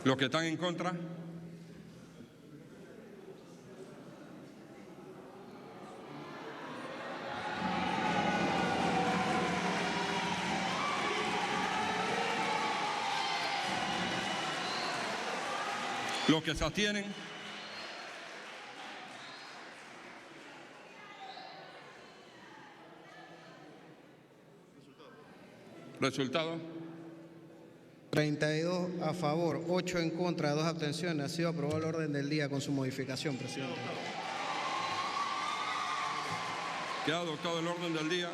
Los que están en contra. Los que se abstienen. Resultado. 32 a favor, 8 en contra, 2 abstenciones. Ha sido aprobado el orden del día con su modificación, presidente. Queda adoptado el orden del día.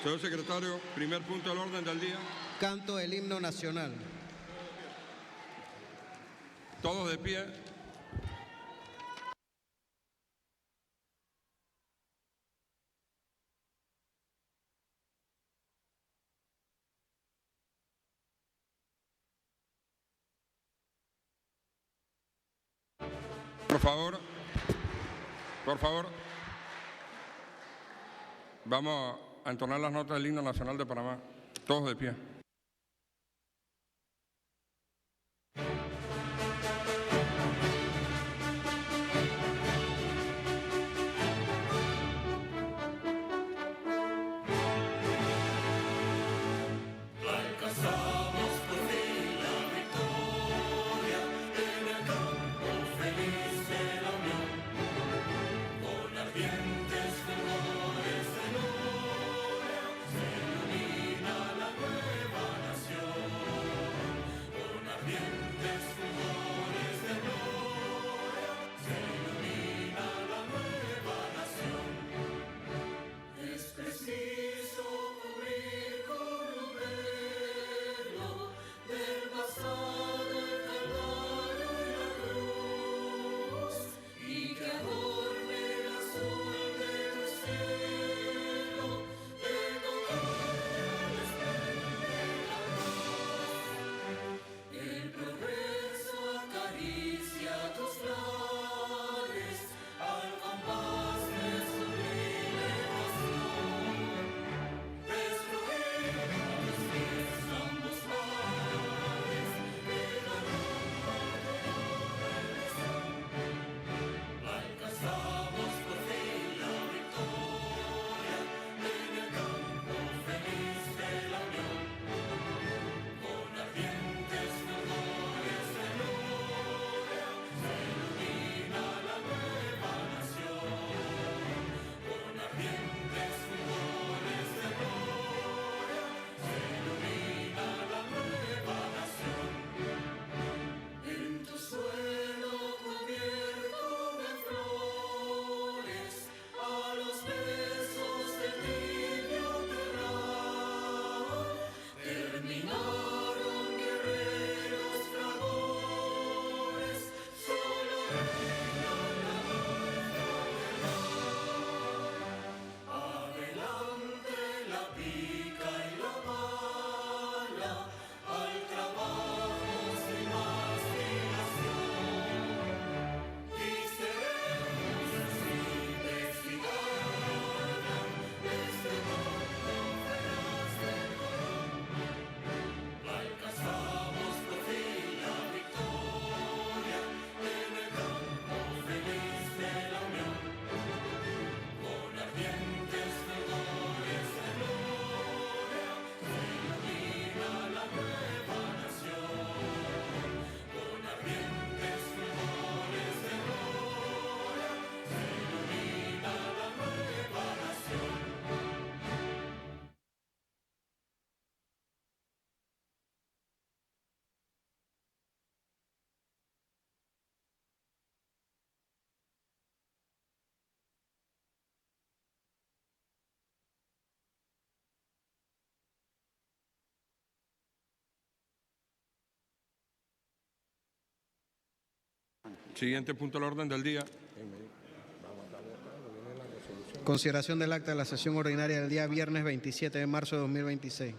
Señor secretario, primer punto del orden del día. Canto del himno nacional. Todos de pie. Por favor, vamos a entonar las notas del himno nacional de Panamá. Todos de pie. Siguiente punto del orden del día. Consideración del acta de la sesión ordinaria del día viernes 27 de marzo de 2026.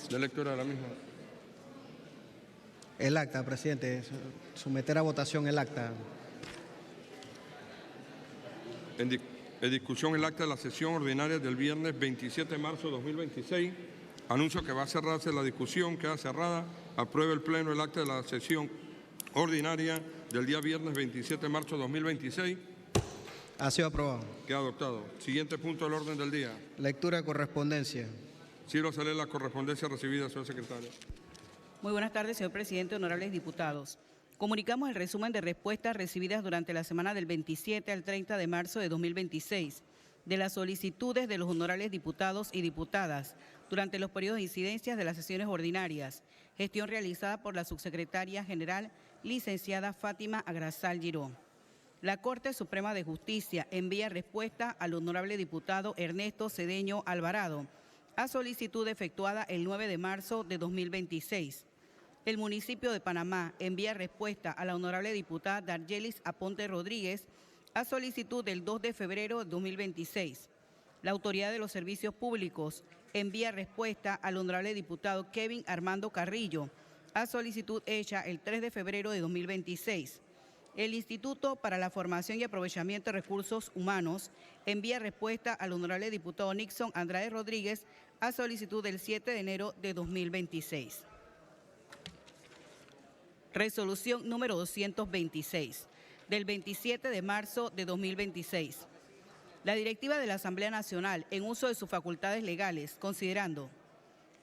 ¿De lectura de la misma? El acta, presidente. Someter a votación el acta. En discusión el acta de la sesión ordinaria del viernes 27 de marzo de 2026. Anuncio que va a cerrarse la discusión. Queda cerrada. Aprueba el Pleno el acta de la sesión ordinaria del día viernes 27 de marzo de 2026. Ha sido aprobado. Queda adoptado. Siguiente punto del orden del día. Lectura de correspondencia. Sirva a leer la correspondencia recibida, señor secretario. Muy buenas tardes, señor presidente, honorables diputados. Comunicamos el resumen de respuestas recibidas durante la semana del 27 al 30 de marzo de 2026 de las solicitudes de los honorables diputados y diputadas durante los periodos de incidencias de las sesiones ordinarias, gestión realizada por la subsecretaria general, licenciada Fátima Agrasal Giró. La Corte Suprema de Justicia envía respuesta al honorable diputado Ernesto Cedeño Alvarado a solicitud efectuada el 9 de marzo de 2026. El municipio de Panamá envía respuesta a la honorable diputada Dargelis Aponte Rodríguez a solicitud del 2 de febrero de 2026. La Autoridad de los Servicios Públicos envía respuesta al honorable diputado Kevin Armando Carrillo a solicitud hecha el 3 de febrero de 2026. El Instituto para la Formación y Aprovechamiento de Recursos Humanos envía respuesta al honorable diputado Nixon Andrade Rodríguez a solicitud del 7 de enero de 2026. Resolución número 226, del 27 de marzo de 2026. La directiva de la Asamblea Nacional, en uso de sus facultades legales, considerando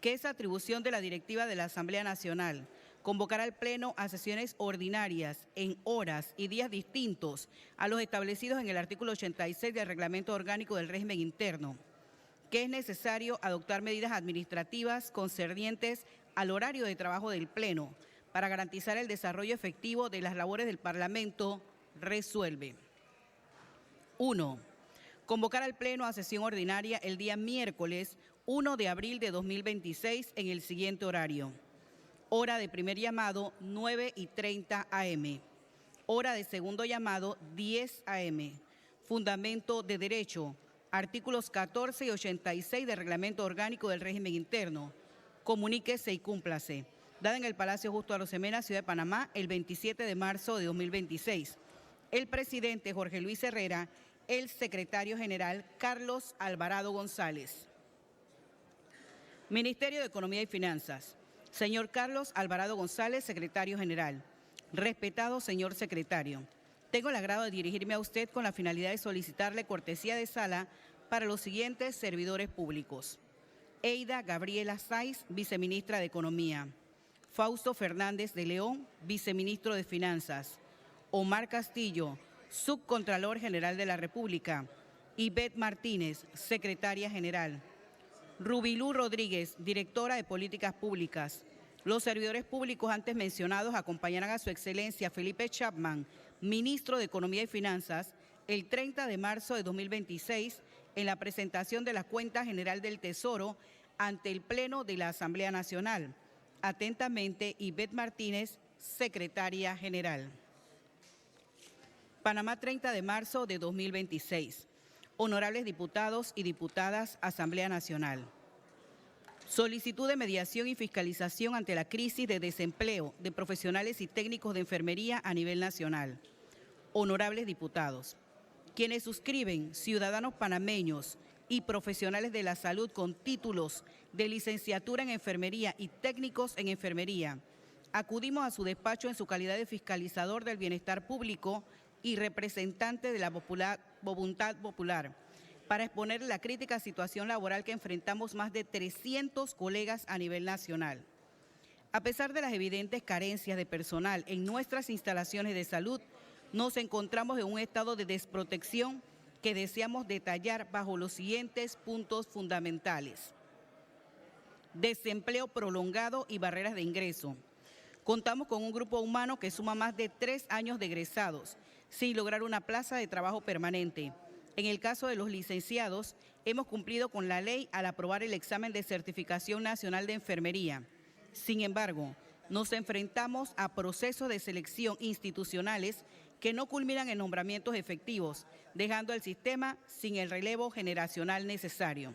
que es atribución de la directiva de la Asamblea Nacional convocar al Pleno a sesiones ordinarias en horas y días distintos a los establecidos en el artículo 86 del Reglamento Orgánico del Régimen Interno, que es necesario adoptar medidas administrativas concernientes al horario de trabajo del Pleno para garantizar el desarrollo efectivo de las labores del Parlamento, resuelve. 1. Convocar al Pleno a sesión ordinaria el día miércoles 1 de abril de 2026 en el siguiente horario. Hora de primer llamado, 9:30 am. Hora de segundo llamado, 10 am. Fundamento de derecho, artículos 14 y 86 del Reglamento Orgánico del Régimen Interno. Comuníquese y cúmplase. Dada en el Palacio Justo Arosemena, Ciudad de Panamá, el 27 de marzo de 2026. El presidente Jorge Luis Herrera, el secretario general Carlos Alvarado González. Ministerio de Economía y Finanzas. Señor Carlos Alvarado González, secretario general. Respetado señor secretario, tengo el agrado de dirigirme a usted con la finalidad de solicitarle cortesía de sala para los siguientes servidores públicos. Eida Gabriela Sáiz, viceministra de Economía. Fausto Fernández de León, viceministro de Finanzas. Omar Castillo, subcontralor general de la República. Ivette Martínez, secretaria general. Rubilú Rodríguez, directora de Políticas Públicas. Los servidores públicos antes mencionados acompañarán a su excelencia Felipe Chapman, ministro de Economía y Finanzas, el 30 de marzo de 2026 en la presentación de la Cuenta General del Tesoro ante el Pleno de la Asamblea Nacional. Atentamente, Ivette Martínez, secretaria general. Panamá, 30 de marzo de 2026. Honorables diputados y diputadas, Asamblea Nacional. Solicitud de mediación y fiscalización ante la crisis de desempleo de profesionales y técnicos de enfermería a nivel nacional. Honorables diputados, quienes suscriben ciudadanos panameños y profesionales de la salud con títulos de licenciatura en enfermería y técnicos en enfermería, acudimos a su despacho en su calidad de fiscalizador del bienestar público y representante de la voluntad popular, para exponer la crítica situación laboral que enfrentamos más de 300 colegas a nivel nacional. A pesar de las evidentes carencias de personal en nuestras instalaciones de salud, nos encontramos en un estado de desprotección que deseamos detallar bajo los siguientes puntos fundamentales. Desempleo prolongado y barreras de ingreso. Contamos con un grupo humano que suma más de 3 años de egresados, sin lograr una plaza de trabajo permanente. En el caso de los licenciados, hemos cumplido con la ley al aprobar el examen de certificación nacional de enfermería. Sin embargo, nos enfrentamos a procesos de selección institucionales que no culminan en nombramientos efectivos, dejando al sistema sin el relevo generacional necesario.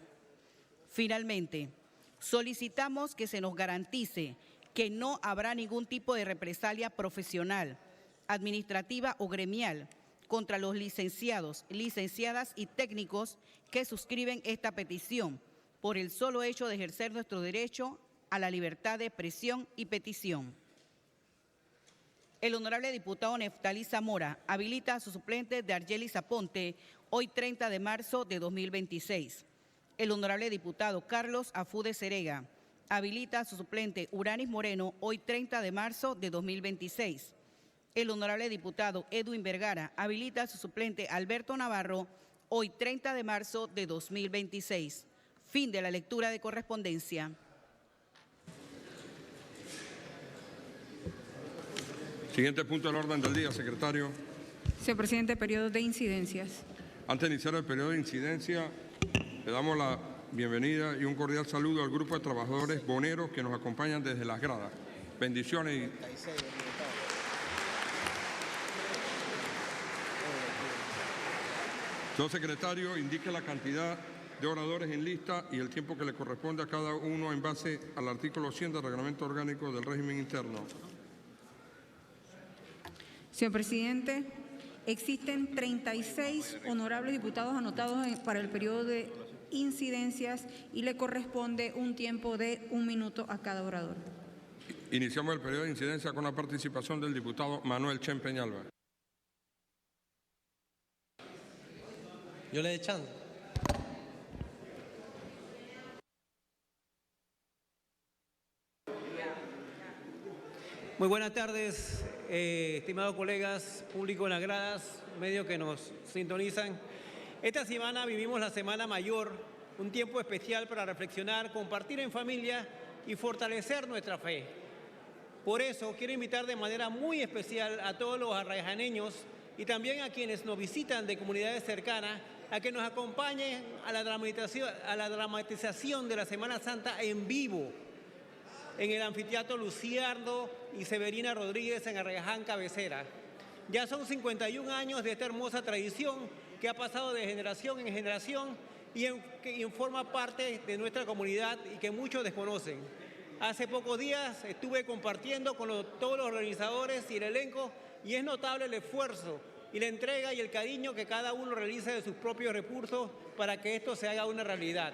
Finalmente, solicitamos que se nos garantice que no habrá ningún tipo de represalia profesional, administrativa o gremial contra los licenciados, licenciadas y técnicos que suscriben esta petición por el solo hecho de ejercer nuestro derecho a la libertad de expresión y petición. El honorable diputado Neftalí Zamora habilita a su suplente de Argelis Aponte hoy 30 de marzo de 2026. El honorable diputado Carlos Afude Serega habilita a su suplente Uranis Moreno hoy 30 de marzo de 2026. El honorable diputado Edwin Vergara habilita a su suplente Alberto Navarro hoy 30 de marzo de 2026. Fin de la lectura de correspondencia. Siguiente punto del orden del día, secretario. Señor presidente, periodo de incidencias. Antes de iniciar el periodo de incidencia, le damos la bienvenida y un cordial saludo al grupo de trabajadores boneros que nos acompañan desde las gradas. Bendiciones. Señor secretario, indique la cantidad de oradores en lista y el tiempo que le corresponde a cada uno en base al artículo 100 del Reglamento Orgánico del Régimen Interno. Señor presidente, existen 36 honorables diputados anotados para el periodo de incidencias y le corresponde un tiempo de 1 minuto a cada orador. Iniciamos el periodo de incidencia con la participación del diputado Manuel Chen Peñalba. Yo le he echado. Muy buenas tardes, estimados colegas, público en las gradas, medios que nos sintonizan. Esta semana vivimos la Semana Mayor, un tiempo especial para reflexionar, compartir en familia y fortalecer nuestra fe. Por eso quiero invitar de manera muy especial a todos los arrayaneños y también a quienes nos visitan de comunidades cercanas a que nos acompañen a la dramatización de la Semana Santa en vivo en el anfiteatro Luciardo y Severina Rodríguez en Arrayán Cabecera. Ya son 51 años de esta hermosa tradición que ha pasado de generación en generación y que forma parte de nuestra comunidad y que muchos desconocen. Hace pocos días estuve compartiendo con todos los organizadores y el elenco y es notable el esfuerzo y la entrega y el cariño que cada uno realiza de sus propios recursos para que esto se haga una realidad.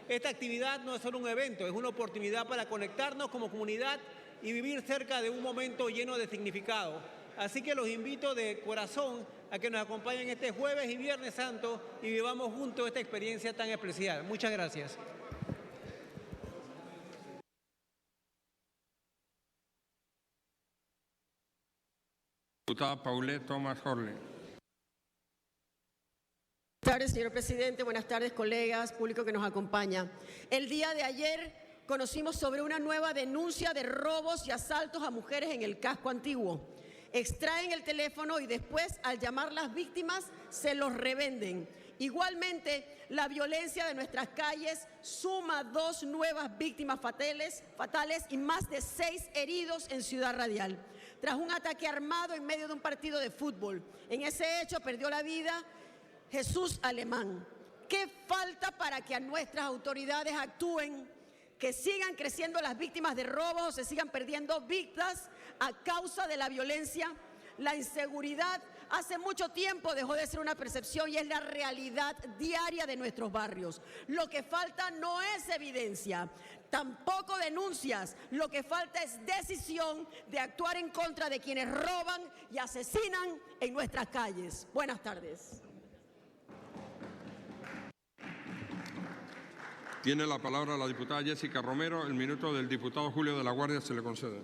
Esta actividad no es solo un evento, es una oportunidad para conectarnos como comunidad y vivir cerca de un momento lleno de significado. Así que los invito de corazón a que nos acompañen este jueves y viernes santo y vivamos juntos esta experiencia tan especial. Muchas gracias. Diputada Paulette Thomas Horley. Buenas tardes, señor presidente. Buenas tardes, colegas, público que nos acompaña. El día de ayer conocimos sobre una nueva denuncia de robos y asaltos a mujeres en el casco antiguo. Extraen el teléfono y después, al llamar las víctimas, se los revenden. Igualmente, la violencia de nuestras calles suma 2 nuevas víctimas fatales y más de 6 heridos en Ciudad Radial, tras un ataque armado en medio de un partido de fútbol. En ese hecho perdió la vida Jesús Alemán. ¿Qué falta para que nuestras autoridades actúen, que sigan creciendo las víctimas de robos o se sigan perdiendo vidas a causa de la violencia? La inseguridad hace mucho tiempo dejó de ser una percepción y es la realidad diaria de nuestros barrios. Lo que falta no es evidencia, tampoco denuncias. Lo que falta es decisión de actuar en contra de quienes roban y asesinan en nuestras calles. Buenas tardes. Tiene la palabra la diputada Jessica Romero. El minuto del diputado Julio de la Guardia se le concede.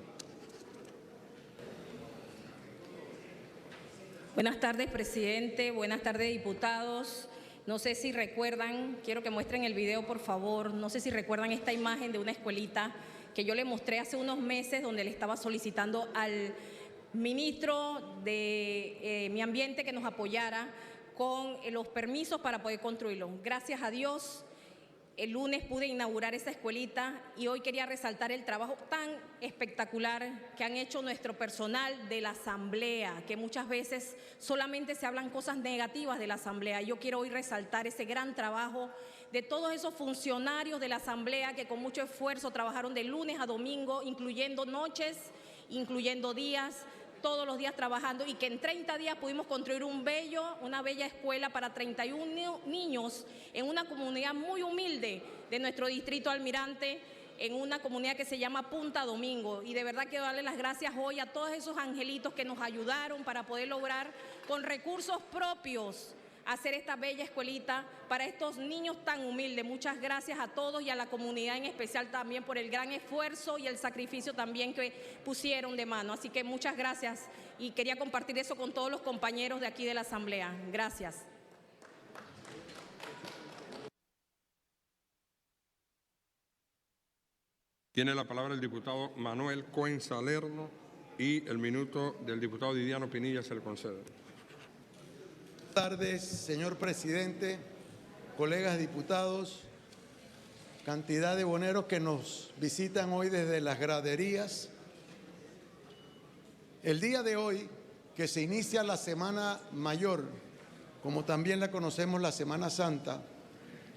Buenas tardes, presidente. Buenas tardes, diputados. No sé si recuerdan, quiero que muestren el video, por favor. No sé si recuerdan esta imagen de una escuelita que yo le mostré hace unos meses donde le estaba solicitando al ministro de Mi Ambiente que nos apoyara con los permisos para poder construirlo. Gracias a Dios, el lunes pude inaugurar esa escuelita y hoy quería resaltar el trabajo tan espectacular que han hecho nuestro personal de la Asamblea, que muchas veces solamente se hablan cosas negativas de la Asamblea. Yo quiero hoy resaltar ese gran trabajo de todos esos funcionarios de la Asamblea que con mucho esfuerzo trabajaron de lunes a domingo, incluyendo noches, incluyendo días, todos los días trabajando y que en 30 días pudimos construir una bella escuela para 31 niños en una comunidad muy humilde de nuestro distrito Almirante, en una comunidad que se llama Punta Domingo. Y de verdad quiero darle las gracias hoy a todos esos angelitos que nos ayudaron para poder lograr con recursos propios hacer esta bella escuelita para estos niños tan humildes. Muchas gracias a todos y a la comunidad en especial también por el gran esfuerzo y el sacrificio también que pusieron de mano. Así que muchas gracias y quería compartir eso con todos los compañeros de aquí de la Asamblea. Gracias. Tiene la palabra el diputado Manuel Cohen Salerno y el minuto del diputado Didiano Pinilla se le concede. Buenas tardes, señor presidente, colegas diputados, cantidad de boneros que nos visitan hoy desde las graderías. El día de hoy, que se inicia la Semana Mayor, como también la conocemos la Semana Santa,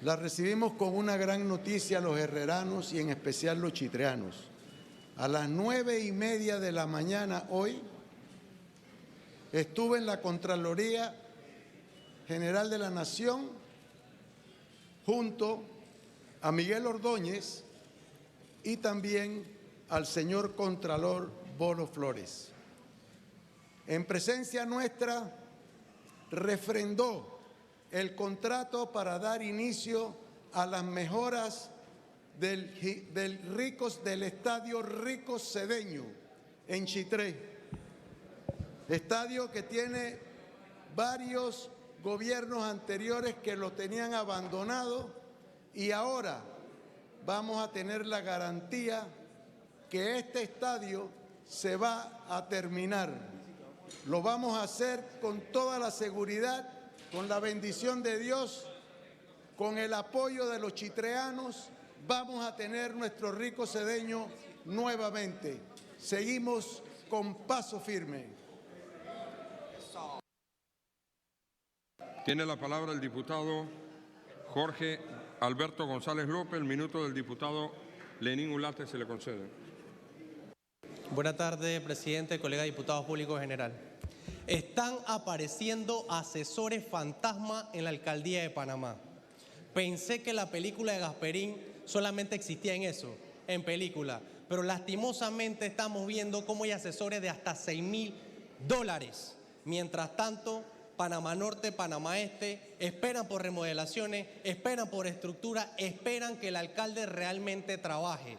la recibimos con una gran noticia los herreranos y en especial los chitreanos. A las 9:30 de la mañana hoy estuve en la Contraloría General de la Nación junto a Miguel Ordóñez y también al señor Contralor Bolo Flores. En presencia nuestra refrendó el contrato para dar inicio a las mejoras del estadio Rico Cedeño en Chitré, estadio que tiene varios gobiernos anteriores que lo tenían abandonado y ahora vamos a tener la garantía que este estadio se va a terminar. Lo vamos a hacer con toda la seguridad, con la bendición de Dios, con el apoyo de los chitreanos. Vamos a tener nuestro Rico Cedeño nuevamente. Seguimos con paso firme. Tiene la palabra el diputado Jorge Alberto González López. El minuto del diputado Lenín Ulate se le concede. Buenas tardes, presidente, colega diputado público general. Están apareciendo asesores fantasma en la alcaldía de Panamá. Pensé que la película de Gasperín solamente existía en eso, en película, pero lastimosamente estamos viendo cómo hay asesores de hasta $6.000. Mientras tanto, Panamá Norte, Panamá Este, esperan por remodelaciones, esperan por estructura, esperan que el alcalde realmente trabaje.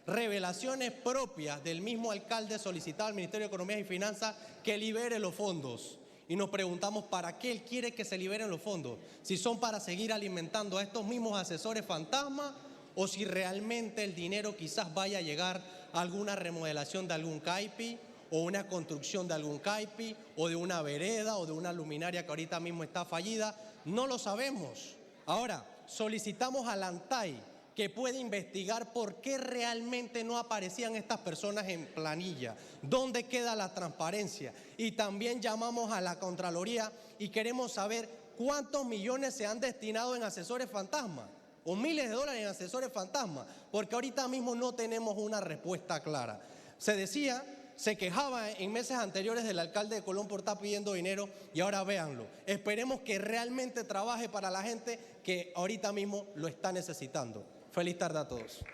Revelaciones propias del mismo alcalde solicitado al Ministerio de Economía y Finanzas que libere los fondos. Y nos preguntamos para qué él quiere que se liberen los fondos. Si son para seguir alimentando a estos mismos asesores fantasmas o si realmente el dinero quizás vaya a llegar a alguna remodelación de algún CAIPI o una construcción de algún CAIPI o de una vereda o de una luminaria que ahorita mismo está fallida. No lo sabemos. Ahora, solicitamos a la ANTAI que puede investigar por qué realmente no aparecían estas personas en planilla, dónde queda la transparencia. Y también llamamos a la Contraloría y queremos saber cuántos millones se han destinado en asesores fantasma o miles de dólares en asesores fantasma, porque ahorita mismo no tenemos una respuesta clara. Se quejaba en meses anteriores del alcalde de Colón por estar pidiendo dinero y ahora véanlo. Esperemos que realmente trabaje para la gente que ahorita mismo lo está necesitando. Feliz tarde a todos.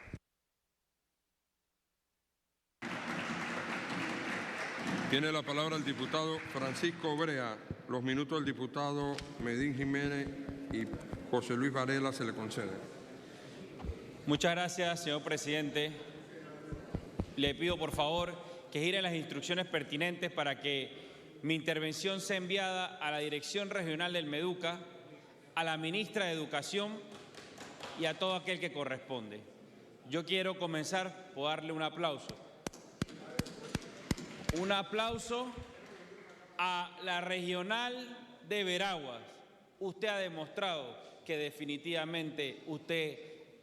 Tiene la palabra el diputado Francisco Brea. Los minutos del diputado Medín Jiménez y José Luis Varela se le conceden. Muchas gracias, señor presidente. Le pido, por favor, que giren las instrucciones pertinentes para que mi intervención sea enviada a la Dirección Regional del Meduca, a la ministra de Educación y a todo aquel que corresponde. Yo quiero comenzar por darle un aplauso. Un aplauso a la Regional de Veraguas. Usted ha demostrado que definitivamente usted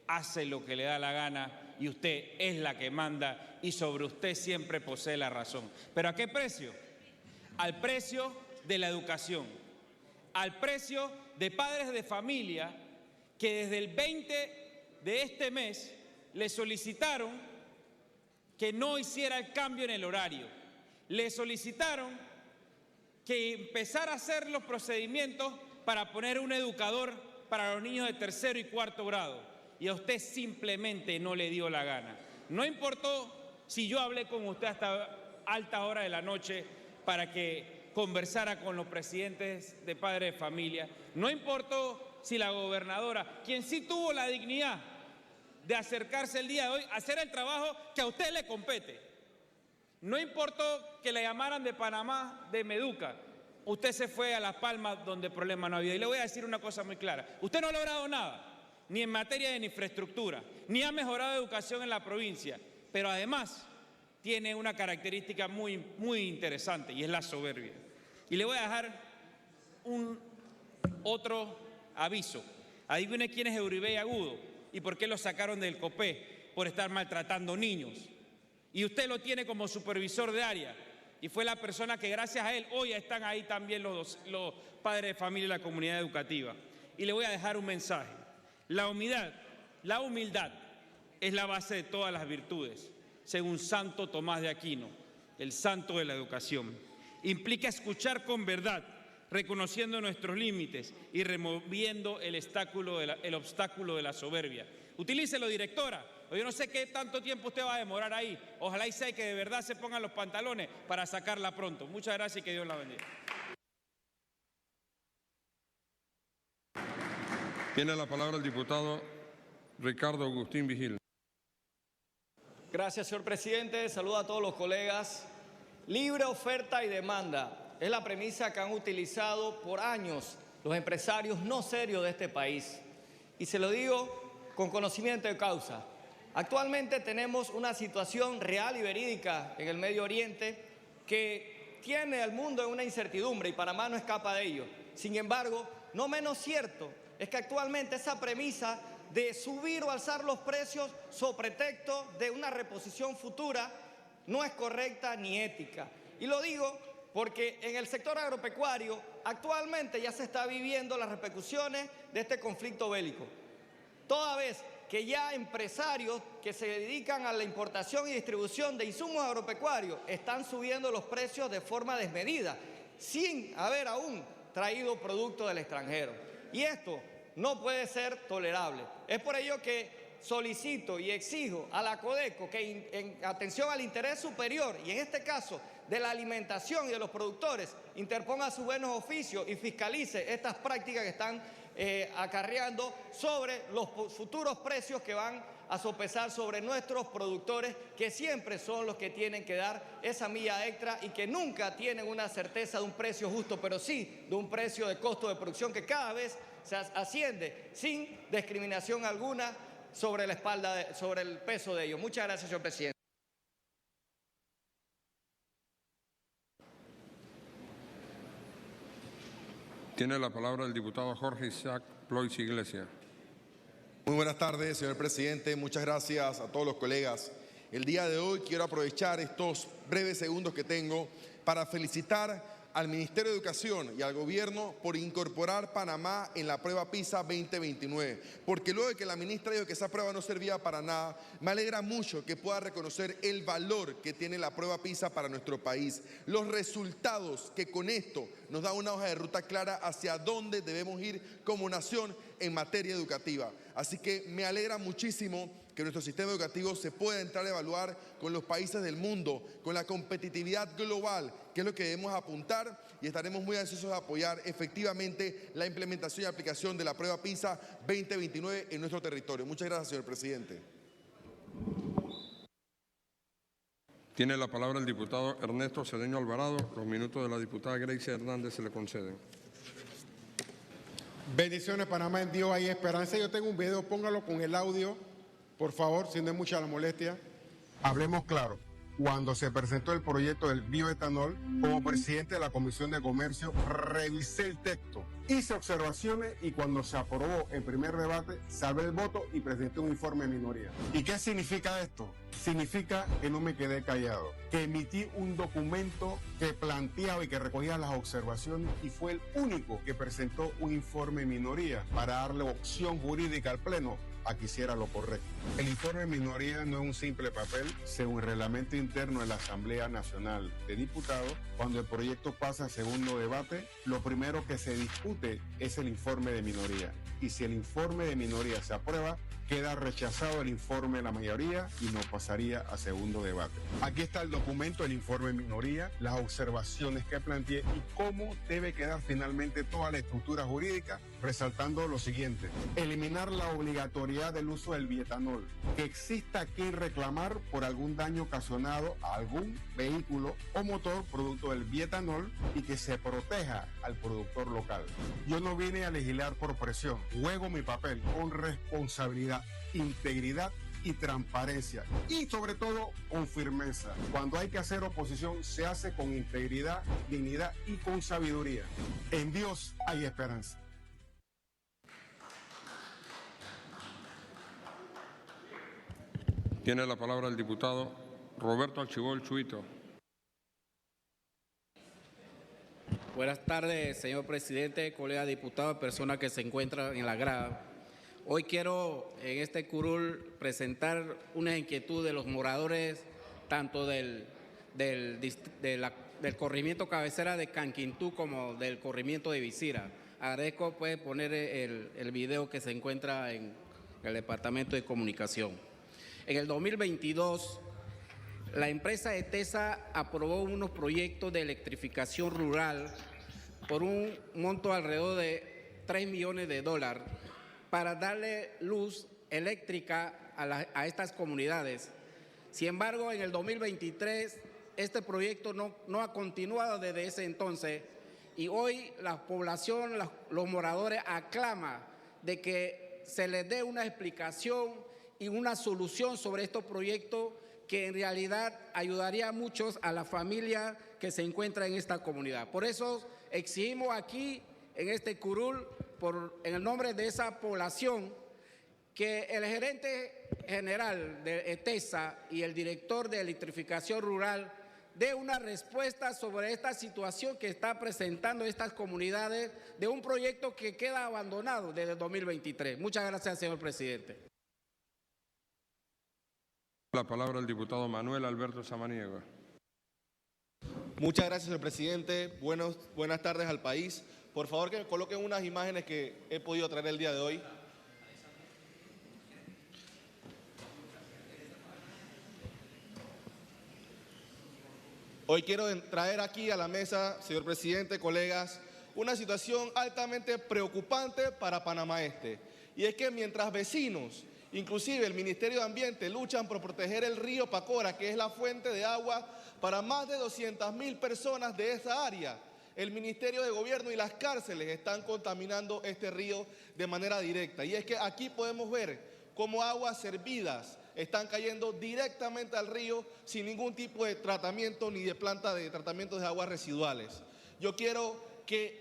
hace lo que le da la gana y usted es la que manda y sobre usted siempre posee la razón. ¿Pero a qué precio? Al precio de la educación, al precio de padres de familia que desde el 20 de este mes le solicitaron que no hiciera el cambio en el horario, Le solicitaron que empezara a hacer los procedimientos para poner un educador para los niños de tercero y cuarto grado. Y a usted simplemente no le dio la gana. No importó si yo hablé con usted hasta altas horas de la noche para que conversara con los presidentes de padres de familia. No importó si la gobernadora, quien sí tuvo la dignidad de acercarse el día de hoy a hacer el trabajo que a usted le compete. No importó que le llamaran de Panamá, de Meduca. Usted se fue a Las Palmas donde el problema no había. Y le voy a decir una cosa muy clara. Usted no ha logrado nada, ni en materia de infraestructura, ni ha mejorado educación en la provincia. Pero además tiene una característica muy interesante y es la soberbia. Y le voy a dejar otro aviso. Adivine quién es Euribey Agudo y por qué lo sacaron del COPE por estar maltratando niños. Y usted lo tiene como supervisor de área y fue la persona que gracias a él hoy están ahí también los padres de familia y la comunidad educativa. Y le voy a dejar un mensaje. La humildad es la base de todas las virtudes, según Santo Tomás de Aquino, el santo de la educación. Implica escuchar con verdad, reconociendo nuestros límites y removiendo el obstáculo de la soberbia. Utilícelo, directora. Yo no sé qué tanto tiempo usted va a demorar ahí. Ojalá y sea que de verdad se pongan los pantalones para sacarla pronto. Muchas gracias y que Dios la bendiga. Tiene la palabra el diputado Ricardo Agustín Vigil. Gracias, señor presidente. Saludo a todos los colegas. Libre oferta y demanda es la premisa que han utilizado por años los empresarios no serios de este país. Y se lo digo con conocimiento de causa. Actualmente tenemos una situación real y verídica en el Medio Oriente que tiene al mundo en una incertidumbre y Panamá no escapa de ello. Sin embargo, no menos cierto es que actualmente esa premisa de subir o alzar los precios sobre pretexto de una reposición futura no es correcta ni ética. Y lo digo porque en el sector agropecuario actualmente ya se está viviendo las repercusiones de este conflicto bélico. Toda vez que ya empresarios que se dedican a la importación y distribución de insumos agropecuarios están subiendo los precios de forma desmedida, sin haber aún traído productos del extranjero. Y esto no puede ser tolerable. Es por ello que solicito y exijo a la Codeco que en atención al interés superior y en este caso de la alimentación y de los productores interponga sus buenos oficios y fiscalice estas prácticas que están acarreando sobre los futuros precios que van a sopesar sobre nuestros productores, que siempre son los que tienen que dar esa milla extra y que nunca tienen una certeza de un precio justo, pero sí de un precio de costo de producción que cada vez se asciende sin discriminación alguna sobre la espalda, sobre el peso de ellos. Muchas gracias, señor presidente. Tiene la palabra el diputado Jorge Isaac Ploys Iglesias. Muy buenas tardes, señor presidente. Muchas gracias a todos los colegas. El día de hoy quiero aprovechar estos breves segundos que tengo para felicitar al Ministerio de Educación y al Gobierno por incorporar Panamá en la prueba PISA 2029. Porque luego de que la ministra dijo que esa prueba no servía para nada, me alegra mucho que pueda reconocer el valor que tiene la prueba PISA para nuestro país. Los resultados que con esto nos da una hoja de ruta clara hacia dónde debemos ir como nación en materia educativa. Así que me alegra muchísimo que nuestro sistema educativo se pueda entrar a evaluar con los países del mundo, con la competitividad global, que es lo que debemos apuntar, y estaremos muy ansiosos de apoyar efectivamente la implementación y aplicación de la prueba PISA 2029 en nuestro territorio. Muchas gracias, señor presidente. Tiene la palabra el diputado Ernesto Cedeño Alvarado. Los minutos de la diputada Gracie Hernández se le conceden. Bendiciones, Panamá, en Dios hay esperanza. Yo tengo un video, póngalo con el audio, por favor, si no es mucha la molestia. Hablemos claro. Cuando se presentó el proyecto del bioetanol, como presidente de la Comisión de Comercio, revisé el texto Hice observaciones y cuando se aprobó el primer debate, salvé el voto y presenté un informe de minoría. ¿Y qué significa esto? Significa que no me quedé callado, que emití un documento que planteaba y que recogía las observaciones y fue el único que presentó un informe de minoría para darle opción jurídica al Pleno a que hiciera lo correcto. El informe de minoría no es un simple papel. Según el reglamento interno de la Asamblea Nacional de Diputados, cuando el proyecto pasa a segundo debate, lo primero que se discute es el informe de minoría. Y si el informe de minoría se aprueba, queda rechazado el informe de la mayoría y no pasaría a segundo debate. Aquí está el documento, el informe de minoría, las observaciones que planteé y cómo debe quedar finalmente toda la estructura jurídica, resaltando lo siguiente: eliminar la obligatoriedad del uso del bietanol, que exista quien reclamar por algún daño ocasionado a algún vehículo o motor producto del bietanol y que se proteja al productor local. Yo no vine a legislar por presión, juego mi papel con responsabilidad, integridad y transparencia y sobre todo con firmeza. Cuando hay que hacer oposición se hace con integridad, dignidad y con sabiduría. En Dios hay esperanza. Tiene la palabra el diputado Roberto Archibol Chuito. Buenas tardes, señor presidente, colegas diputados, personas que se encuentran en la grada. Hoy quiero en este curul presentar una inquietud de los moradores tanto del corregimiento cabecera de Canquintú como del corregimiento de Visira. Agradezco, puede poner el video que se encuentra en el Departamento de Comunicación. En el 2022, la empresa ETESA aprobó unos proyectos de electrificación rural por un monto alrededor de $3 millones para darle luz eléctrica a estas comunidades. Sin embargo, en el 2023, este proyecto no ha continuado desde ese entonces y hoy la población, los moradores aclaman de que se les dé una explicación y una solución sobre estos proyectos que en realidad ayudaría a muchos a la familia que se encuentra en esta comunidad. Por eso exigimos aquí, en este curul, en el nombre de esa población, que el gerente general de ETESA y el director de electrificación rural dé una respuesta sobre esta situación que está presentando estas comunidades de un proyecto que queda abandonado desde el 2023. Muchas gracias, señor presidente. La palabra el diputado Manuel Alberto Samaniego. Muchas gracias, señor presidente. Buenas tardes al país. Por favor, que me coloquen unas imágenes que he podido traer el día de hoy. Hoy quiero traer aquí a la mesa, señor presidente, colegas, una situación altamente preocupante para Panamá Este. Y es que mientras vecinos, inclusive el Ministerio de Ambiente, luchan por proteger el río Pacora, que es la fuente de agua para más de 200.000 personas de esa área, el Ministerio de Gobierno y las cárceles están contaminando este río de manera directa. Y es que aquí podemos ver cómo aguas servidas están cayendo directamente al río sin ningún tipo de tratamiento ni de planta de tratamiento de aguas residuales. Yo quiero que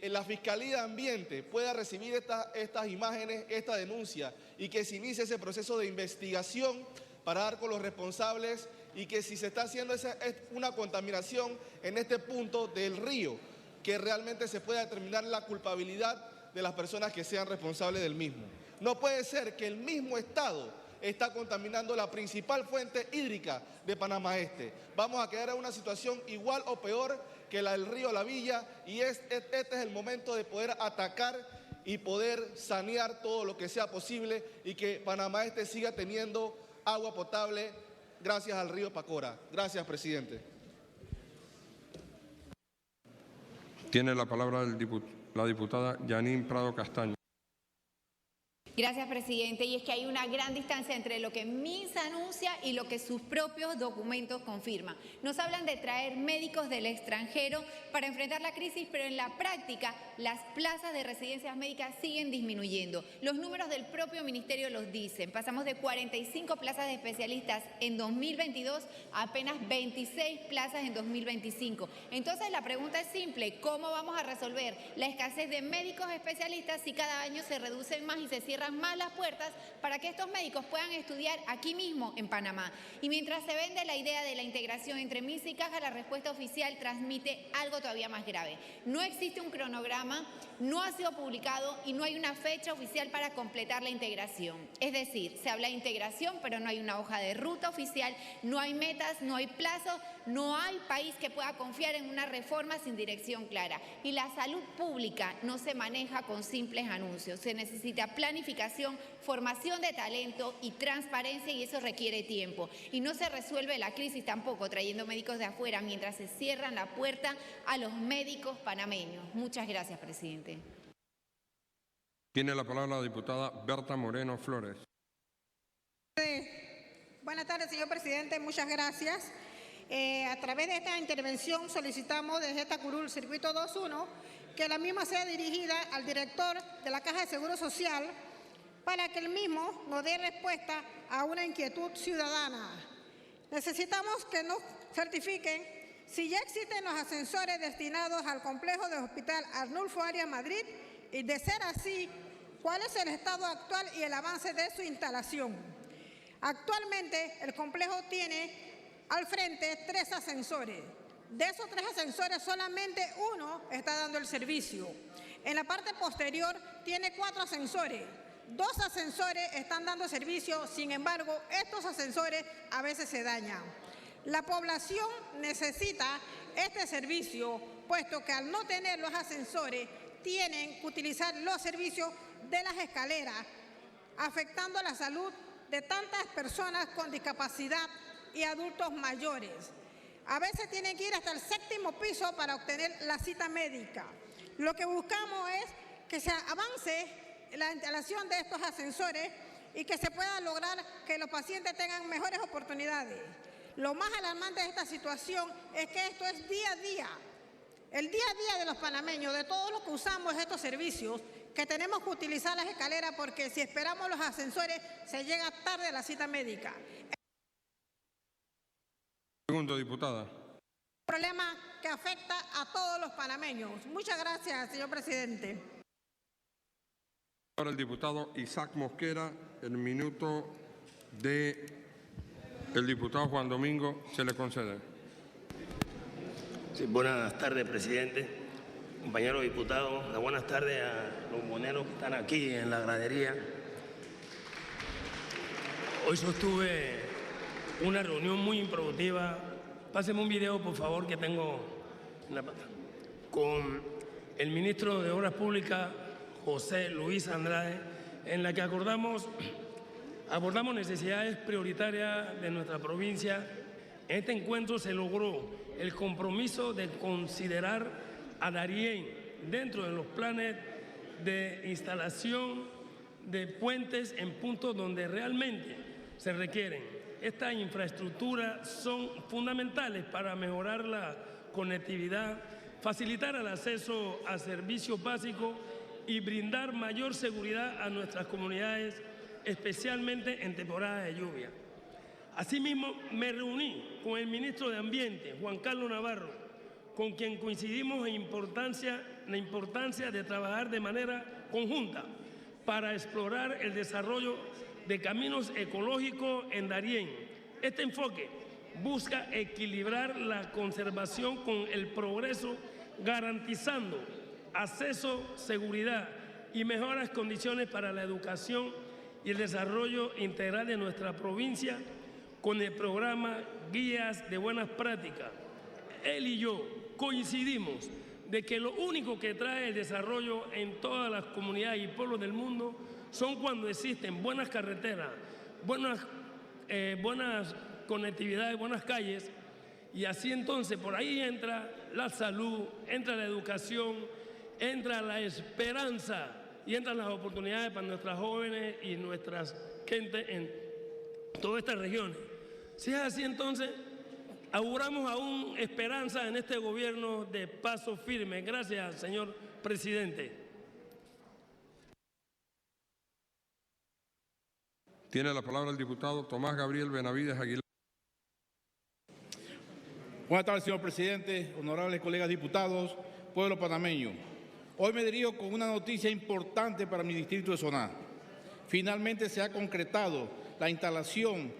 la Fiscalía de Ambiente pueda recibir estas imágenes, esta denuncia, y que se inicie ese proceso de investigación para dar con los responsables y que si se está haciendo una contaminación en este punto del río, que realmente se pueda determinar la culpabilidad de las personas que sean responsables del mismo. No puede ser que el mismo Estado está contaminando la principal fuente hídrica de Panamá Este. Vamos a quedar en una situación igual o peor que la del río La Villa y este es el momento de poder atacar y poder sanear todo lo que sea posible y que Panamá Este siga teniendo agua potable gracias al río Pacora. Gracias, presidente. Tiene la palabra la diputada Yanín Prado Castaño. Gracias, presidente. Y es que hay una gran distancia entre lo que MINSA anuncia y lo que sus propios documentos confirman. Nos hablan de traer médicos del extranjero para enfrentar la crisis, pero en la práctica las plazas de residencias médicas siguen disminuyendo. Los números del propio ministerio los dicen. Pasamos de 45 plazas de especialistas en 2022 a apenas 26 plazas en 2025. Entonces la pregunta es simple: ¿cómo vamos a resolver la escasez de médicos especialistas si cada año se reducen más y se cierran más las puertas para que estos médicos puedan estudiar aquí mismo en Panamá? Y mientras se vende la idea de la integración entre MINSA y Caja, la respuesta oficial transmite algo todavía más grave. No existe un cronograma, no ha sido publicado y no hay una fecha oficial para completar la integración. Es decir, se habla de integración, pero no hay una hoja de ruta oficial, no hay metas, no hay plazos, no hay país que pueda confiar en una reforma sin dirección clara. Y la salud pública no se maneja con simples anuncios. Se necesita planificación, formación de talento y transparencia, y eso requiere tiempo. Y no se resuelve la crisis tampoco trayendo médicos de afuera mientras se cierran la puerta a los médicos panameños. Muchas gracias, presidente. Tiene la palabra la diputada Berta Moreno Flores. Buenas tardes, señor presidente. Muchas gracias. A través de esta intervención solicitamos desde esta curul Circuito 2.1 que la misma sea dirigida al director de la Caja de Seguro Social para que el mismo nos dé respuesta a una inquietud ciudadana. Necesitamos que nos certifiquen si ya existen los ascensores destinados al complejo del Hospital Arnulfo Arias Madrid, y de ser así, ¿cuál es el estado actual y el avance de su instalación? Actualmente el complejo tiene al frente 3 ascensores. De esos 3 ascensores solamente uno está dando el servicio. En la parte posterior tiene 4 ascensores. 2 ascensores están dando servicio, sin embargo, estos ascensores a veces se dañan. La población necesita este servicio, puesto que al no tener los ascensores, tienen que utilizar los servicios de las escaleras, afectando la salud de tantas personas con discapacidad y adultos mayores. A veces tienen que ir hasta el 7º piso para obtener la cita médica. Lo que buscamos es que se avance la instalación de estos ascensores y que se pueda lograr que los pacientes tengan mejores oportunidades. Lo más alarmante de esta situación es que esto es día a día. El día a día de los panameños, de todos los que usamos estos servicios, que tenemos que utilizar las escaleras porque si esperamos los ascensores se llega tarde a la cita médica. Segundo, diputada. Un problema que afecta a todos los panameños. Muchas gracias, señor presidente. Ahora el diputado Isaac Mosquera, el minuto del diputado Juan Domingo se le concede. Sí, buenas tardes, presidente, compañeros diputados. Buenas tardes a los moneros que están aquí en la gradería. Hoy sostuve una reunión muy improductiva. Pásenme un video, por favor, que tengo con el ministro de Obras Públicas, José Luis Andrade, en la que abordamos necesidades prioritarias de nuestra provincia. En este encuentro se logró el compromiso de considerar a Darién dentro de los planes de instalación de puentes en puntos donde realmente se requieren. Estas infraestructuras son fundamentales para mejorar la conectividad, facilitar el acceso a servicios básicos y brindar mayor seguridad a nuestras comunidades, especialmente en temporada de lluvia. Asimismo, me reuní con el ministro de Ambiente, Juan Carlos Navarro, con quien coincidimos en la importancia de trabajar de manera conjunta para explorar el desarrollo de caminos ecológicos en Darién. Este enfoque busca equilibrar la conservación con el progreso, garantizando acceso, seguridad y mejores condiciones para la educación y el desarrollo integral de nuestra provincia con el programa Guías de Buenas Prácticas. Él y yo coincidimos de que lo único que trae el desarrollo en todas las comunidades y pueblos del mundo son cuando existen buenas carreteras, buenas conectividades, buenas calles, y así entonces por ahí entra la salud, entra la educación, entra la esperanza y entran las oportunidades para nuestras jóvenes y nuestras gente en todas estas regiones. Si es así, entonces, auguramos aún esperanza en este gobierno de paso firme. Gracias, señor presidente. Tiene la palabra el diputado Tomás Gabriel Benavides Aguilar. Buenas tardes, señor presidente, honorables colegas diputados, pueblo panameño. Hoy me dirijo con una noticia importante para mi distrito de Soná. Finalmente se ha concretado la instalación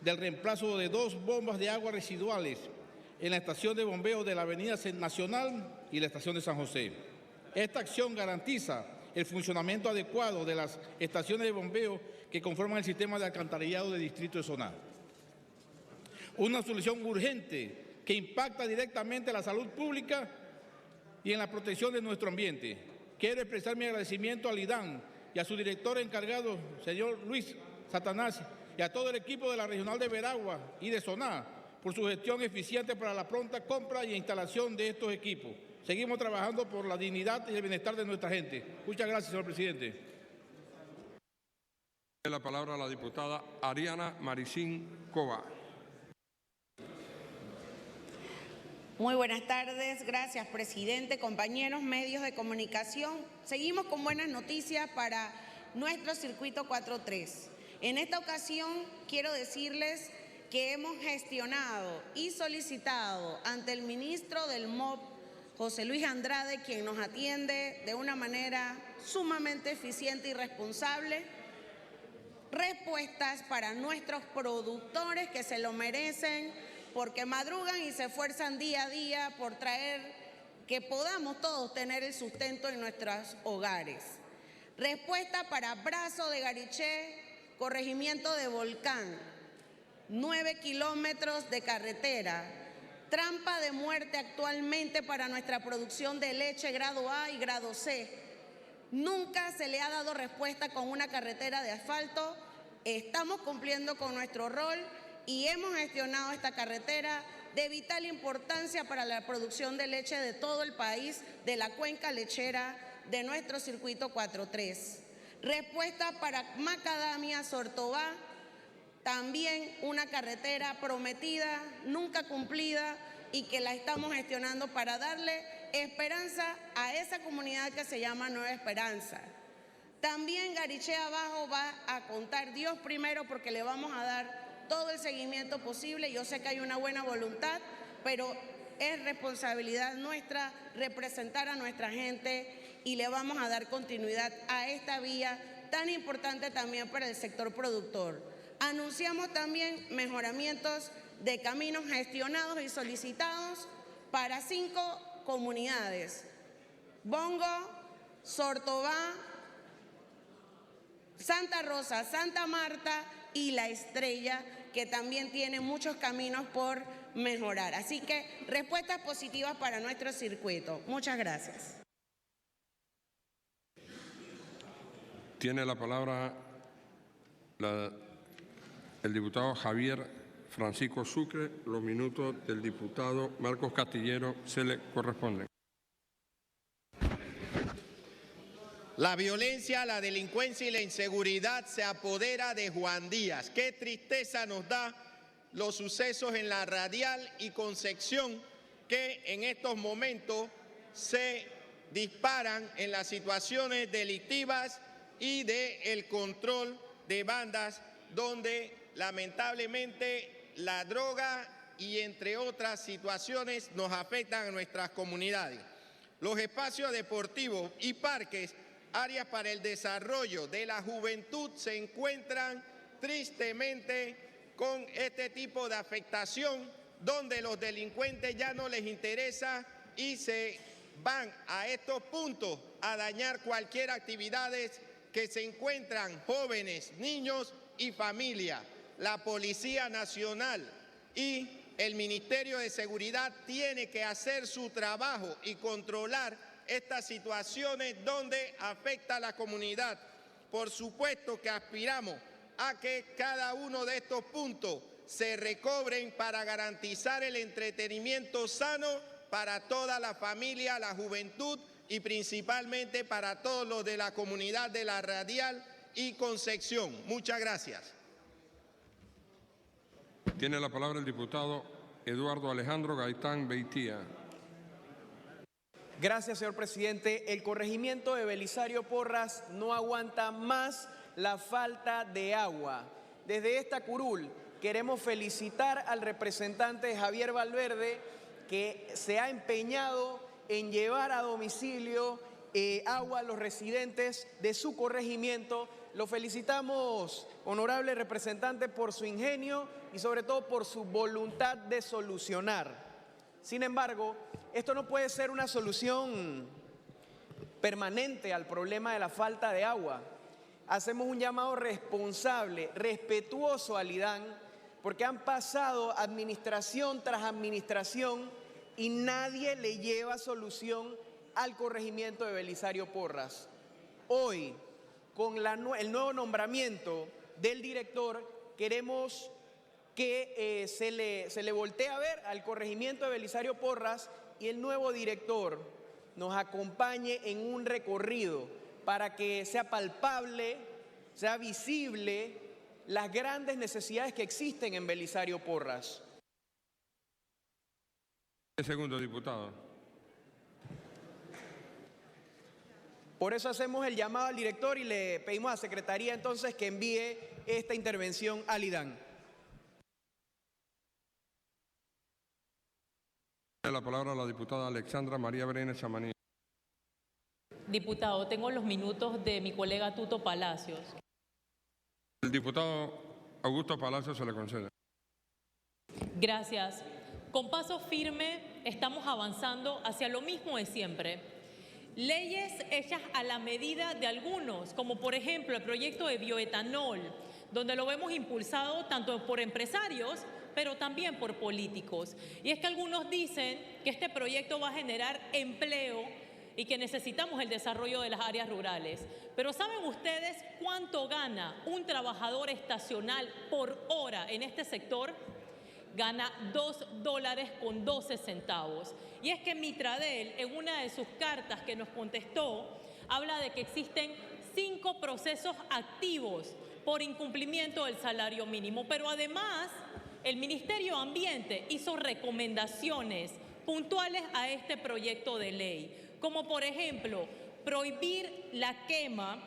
del reemplazo de 2 bombas de agua residuales en la estación de bombeo de la Avenida Nacional y la estación de San José. Esta acción garantiza el funcionamiento adecuado de las estaciones de bombeo que conforman el sistema de alcantarillado del distrito de Soná. Una solución urgente que impacta directamente en la salud pública y en la protección de nuestro ambiente. Quiero expresar mi agradecimiento al IDAN y a su director encargado, señor Luis Satanás, y a todo el equipo de la Regional de Veragua y de Soná por su gestión eficiente para la pronta compra y instalación de estos equipos. Seguimos trabajando por la dignidad y el bienestar de nuestra gente. Muchas gracias, señor presidente. La palabra a la diputada Ariana Maricín Cova. Muy buenas tardes, gracias presidente, compañeros, medios de comunicación. Seguimos con buenas noticias para nuestro circuito 4.3. En esta ocasión quiero decirles que hemos gestionado y solicitado ante el ministro del MOP, José Luis Andrade, quien nos atiende de una manera sumamente eficiente y responsable, respuestas para nuestros productores que se lo merecen porque madrugan y se esfuerzan día a día por traer que podamos todos tener el sustento en nuestros hogares. Respuesta para Brazo de Gariché, corregimiento de Volcán, 9 kilómetros de carretera, trampa de muerte actualmente para nuestra producción de leche grado A y grado C. Nunca se le ha dado respuesta con una carretera de asfalto. Estamos cumpliendo con nuestro rol y hemos gestionado esta carretera de vital importancia para la producción de leche de todo el país, de la cuenca lechera de nuestro circuito 4.3. Respuesta para Macadamia, Sortobá, también una carretera prometida, nunca cumplida y que la estamos gestionando para darle esperanza a esa comunidad que se llama Nueva Esperanza. También Gariché Abajo va a contar Dios primero porque le vamos a dar todo el seguimiento posible. Yo sé que hay una buena voluntad, pero es responsabilidad nuestra representar a nuestra gente y le vamos a dar continuidad a esta vía tan importante también para el sector productor. Anunciamos también mejoramientos de caminos gestionados y solicitados para 5 comunidades: Bongo, Sortobá, Santa Rosa, Santa Marta y La Estrella, que también tiene muchos caminos por mejorar. Así que respuestas positivas para nuestro circuito. Muchas gracias. Tiene la palabra el diputado Javier Francisco Sucre. Los minutos del diputado Marcos Castillero se le corresponden. La violencia, la delincuencia y la inseguridad se apodera de Juan Díaz. Qué tristeza nos da los sucesos en la Radial y Concepción, que en estos momentos se disparan en las situaciones delictivas y del control de bandas, donde lamentablemente la droga y entre otras situaciones nos afectan a nuestras comunidades. Los espacios deportivos y parques, áreas para el desarrollo de la juventud, se encuentran tristemente con este tipo de afectación, donde los delincuentes ya no les interesa y se van a estos puntos a dañar cualquier actividad que se encuentran jóvenes, niños y familia. La Policía Nacional y el Ministerio de Seguridad tiene que hacer su trabajo y controlar estas situaciones donde afecta a la comunidad. Por supuesto que aspiramos a que cada uno de estos puntos se recobren para garantizar el entretenimiento sano para toda la familia, la juventud y principalmente para todos los de la comunidad de La Radial y Concepción. Muchas gracias. Tiene la palabra el diputado Eduardo Alejandro Gaitán Beitía. Gracias, señor presidente. El corregimiento de Belisario Porras no aguanta más la falta de agua. Desde esta curul queremos felicitar al representante Javier Valverde, que se ha empeñado en llevar a domicilio agua a los residentes de su corregimiento. Lo felicitamos, honorable representante, por su ingenio y sobre todo por su voluntad de solucionar. Sin embargo, esto no puede ser una solución permanente al problema de la falta de agua. Hacemos un llamado responsable, respetuoso al IDAN, porque han pasado administración tras administración y nadie le lleva solución al corregimiento de Belisario Porras. Hoy, con el nuevo nombramiento del director, queremos que se le voltee a ver al corregimiento de Belisario Porras y el nuevo director nos acompañe en un recorrido para que sea palpable, sea visible las grandes necesidades que existen en Belisario Porras. Segundo, diputado. Por eso hacemos el llamado al director y le pedimos a la Secretaría entonces que envíe esta intervención al IDAN. La palabra a la diputada Alexandra María Brenes Samaní. Diputado, tengo los minutos de mi colega Tuto Palacios. El diputado Augusto Palacios se le concede. Gracias. Con paso firme estamos avanzando hacia lo mismo de siempre. Leyes hechas a la medida de algunos, como por ejemplo el proyecto de bioetanol, donde lo vemos impulsado tanto por empresarios, pero también por políticos. Y es que algunos dicen que este proyecto va a generar empleo y que necesitamos el desarrollo de las áreas rurales. Pero ¿saben ustedes cuánto gana un trabajador estacional por hora en este sector? Gana $2.12. Y es que Mitradel, en una de sus cartas que nos contestó, habla de que existen 5 procesos activos por incumplimiento del salario mínimo. Pero además, el Ministerio de Ambiente hizo recomendaciones puntuales a este proyecto de ley, como por ejemplo, prohibir la quema,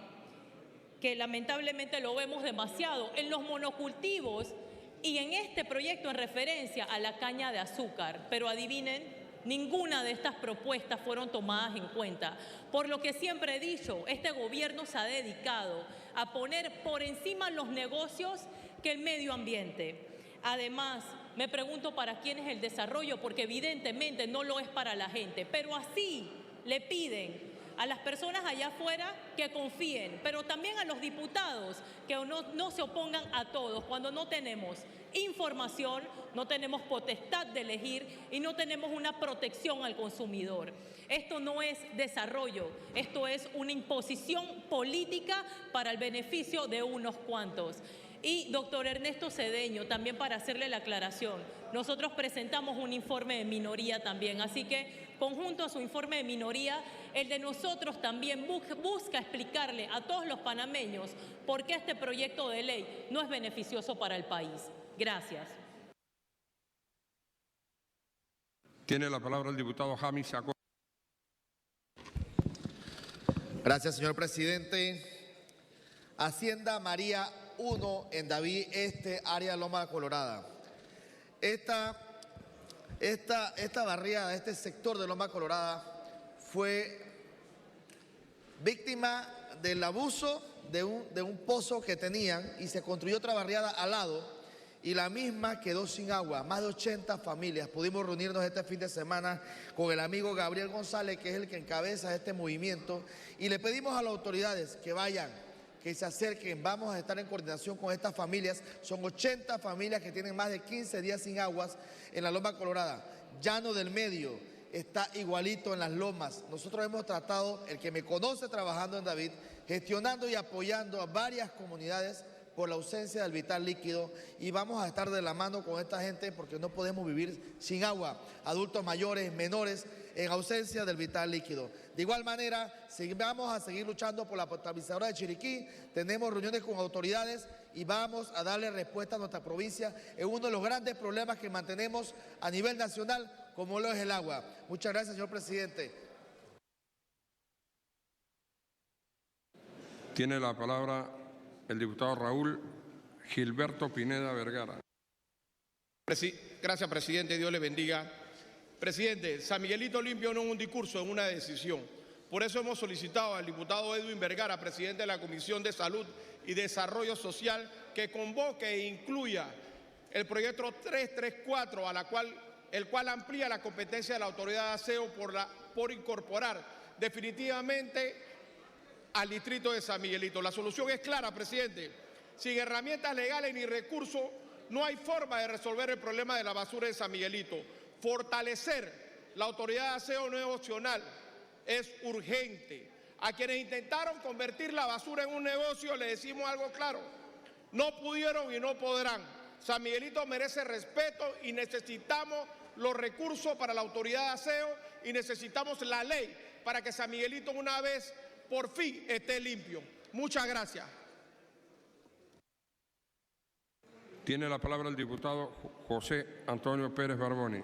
que lamentablemente lo vemos demasiado, en los monocultivos y en este proyecto en referencia a la caña de azúcar. Pero adivinen, ninguna de estas propuestas fueron tomadas en cuenta. Por lo que siempre he dicho, este gobierno se ha dedicado a poner por encima los negocios que el medio ambiente. Además, me pregunto para quién es el desarrollo, porque evidentemente no lo es para la gente, pero así le piden a las personas allá afuera que confíen, pero también a los diputados que no se opongan a todos cuando no tenemos información, no tenemos potestad de elegir y no tenemos una protección al consumidor. Esto no es desarrollo, esto es una imposición política para el beneficio de unos cuantos. Y doctor Ernesto Cedeño, también para hacerle la aclaración, nosotros presentamos un informe de minoría también, así que conjunto a su informe de minoría, el de nosotros también busca explicarle a todos los panameños por qué este proyecto de ley no es beneficioso para el país. Gracias. Tiene la palabra el diputado James Sacó. Gracias, señor presidente. Hacienda María 1 en David Este, área Loma Colorada. Esta barriada, este sector de Loma Colorada fue víctima del abuso de un pozo que tenían y se construyó otra barriada al lado y la misma quedó sin agua. Más de 80 familias. Pudimos reunirnos este fin de semana con el amigo Gabriel González, que es el que encabeza este movimiento, y le pedimos a las autoridades que vayan, que se acerquen. Vamos a estar en coordinación con estas familias. Son 80 familias que tienen más de 15 días sin aguas en la Loma Colorada. Llano del Medio está igualito en las lomas. Nosotros hemos tratado, el que me conoce trabajando en David, gestionando y apoyando a varias comunidades por la ausencia del vital líquido, y vamos a estar de la mano con esta gente porque no podemos vivir sin agua. Adultos mayores, menores, en ausencia del vital líquido. De igual manera, vamos a seguir luchando por la potabilizadora de Chiriquí, tenemos reuniones con autoridades y vamos a darle respuesta a nuestra provincia en uno de los grandes problemas que mantenemos a nivel nacional, como lo es el agua. Muchas gracias, señor presidente. Tiene la palabra el diputado Raúl Gilberto Pineda Vergara. Gracias, presidente. Dios le bendiga. Presidente, San Miguelito Limpio no es un discurso, es una decisión. Por eso hemos solicitado al diputado Edwin Vergara, presidente de la Comisión de Salud y Desarrollo Social, que convoque e incluya el proyecto 334, el cual amplía la competencia de la autoridad de aseo por incorporar definitivamente al distrito de San Miguelito. La solución es clara, presidente. Sin herramientas legales ni recursos, no hay forma de resolver el problema de la basura de San Miguelito. Fortalecer la autoridad de aseo no es opcional, es urgente. A quienes intentaron convertir la basura en un negocio le decimos algo claro: no pudieron y no podrán. San Miguelito merece respeto y necesitamos los recursos para la autoridad de aseo y necesitamos la ley para que San Miguelito una vez por fin esté limpio. Muchas gracias. Tiene la palabra el diputado José Antonio Pérez Barboni.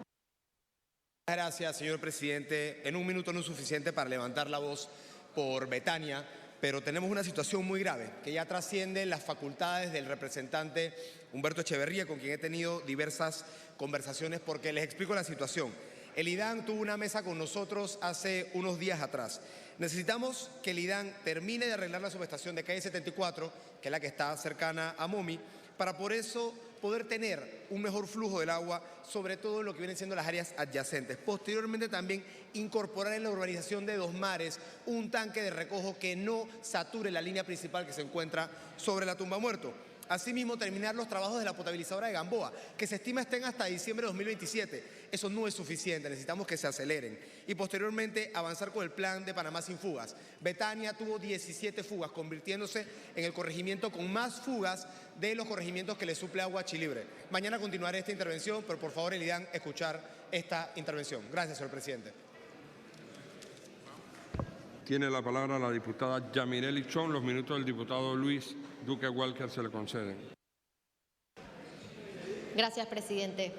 Gracias, señor presidente. En un minuto no es suficiente para levantar la voz por Betania, pero tenemos una situación muy grave que ya trasciende las facultades del representante Humberto Echeverría, con quien he tenido diversas conversaciones, porque les explico la situación. El IDAN tuvo una mesa con nosotros hace unos días atrás. Necesitamos que el IDAN termine de arreglar la subestación de calle 74, que es la que está cercana a Momi, para por eso poder tener un mejor flujo del agua, sobre todo en lo que vienen siendo las áreas adyacentes. Posteriormente también incorporar en la urbanización de Dos Mares un tanque de recojo que no sature la línea principal que se encuentra sobre la Tumba Muerto. Asimismo, terminar los trabajos de la potabilizadora de Gamboa, que se estima estén hasta diciembre de 2027. Eso no es suficiente, necesitamos que se aceleren. Y posteriormente avanzar con el plan de Panamá sin fugas. Betania tuvo 17 fugas, convirtiéndose en el corregimiento con más fugas de los corregimientos que le suple agua a Chilibre. Mañana continuaré esta intervención, pero por favor, Elidan, escuchar esta intervención. Gracias, señor presidente. Tiene la palabra la diputada Yamireli Chon. Los minutos del diputado Luis Duque Walker se le conceden. Gracias, presidente.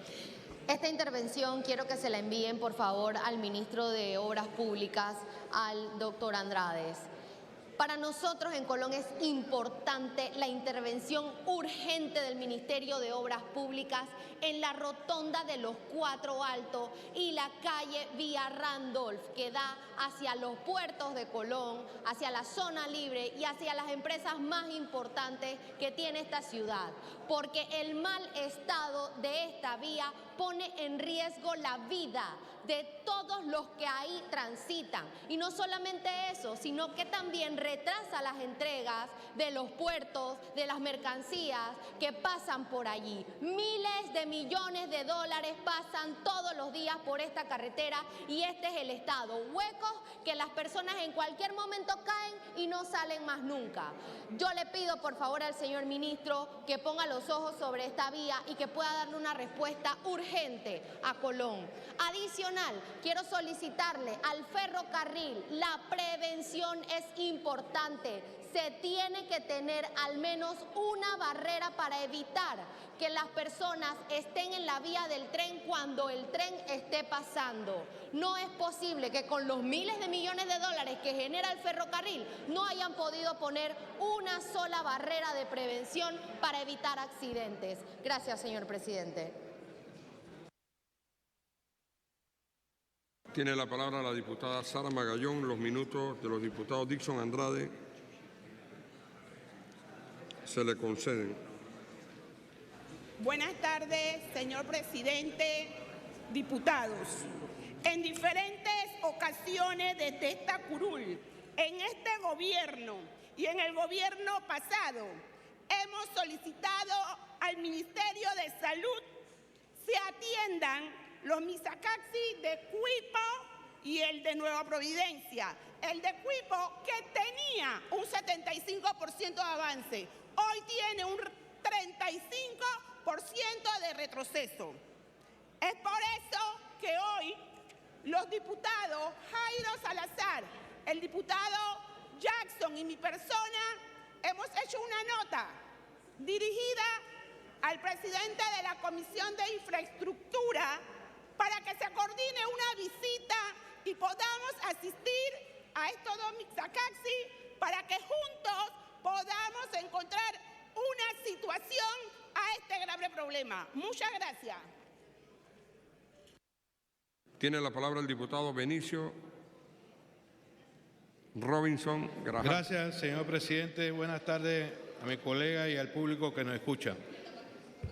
Esta intervención quiero que se la envíen, por favor, al ministro de Obras Públicas, al doctor Andrades. Para nosotros en Colón es importante la intervención urgente del Ministerio de Obras Públicas en la rotonda de los Cuatro Altos y la calle Vía Randolph, que da hacia los puertos de Colón, hacia la zona libre y hacia las empresas más importantes que tiene esta ciudad, porque el mal estado de esta vía pone en riesgo la vida de todos los que ahí transitan. Y no solamente eso, sino que también retrasa las entregas de los puertos, de las mercancías que pasan por allí. Miles de millones de dólares pasan todos los días por esta carretera y este es el estado. Huecos que las personas en cualquier momento caen y no salen más nunca. Yo le pido por favor al señor ministro que ponga los ojos sobre esta vía y que pueda darle una respuesta urgente a Colón. Adicional, quiero solicitarle al ferrocarril, la prevención es importante. Se tiene que tener al menos una barrera para evitar que las personas estén en la vía del tren cuando el tren esté pasando. No es posible que con los miles de millones de dólares que genera el ferrocarril no hayan podido poner una sola barrera de prevención para evitar accidentes. Gracias, señor presidente. Tiene la palabra la diputada Sara Magallón. Los minutos de los diputados Dixon Andrade se le conceden. Buenas tardes, señor presidente, diputados. En diferentes ocasiones desde esta curul, en este gobierno y en el gobierno pasado, hemos solicitado al Ministerio de Salud se atiendan los Misacaxi de Cuipo y el de Nueva Providencia. El de Cuipo, que tenía un 75% de avance, hoy tiene un 35% de retroceso. Es por eso que hoy los diputados Jairo Salazar, el diputado Jackson y mi persona hemos hecho una nota dirigida al presidente de la Comisión de Infraestructura para que se coordine una visita y podamos asistir a estos dos Mixacaxi para que juntos podamos encontrar una situación a este grave problema. Muchas gracias. Tiene la palabra el diputado Benicio Robinson Grajal. Gracias, señor presidente. Buenas tardes a mi colega y al público que nos escucha.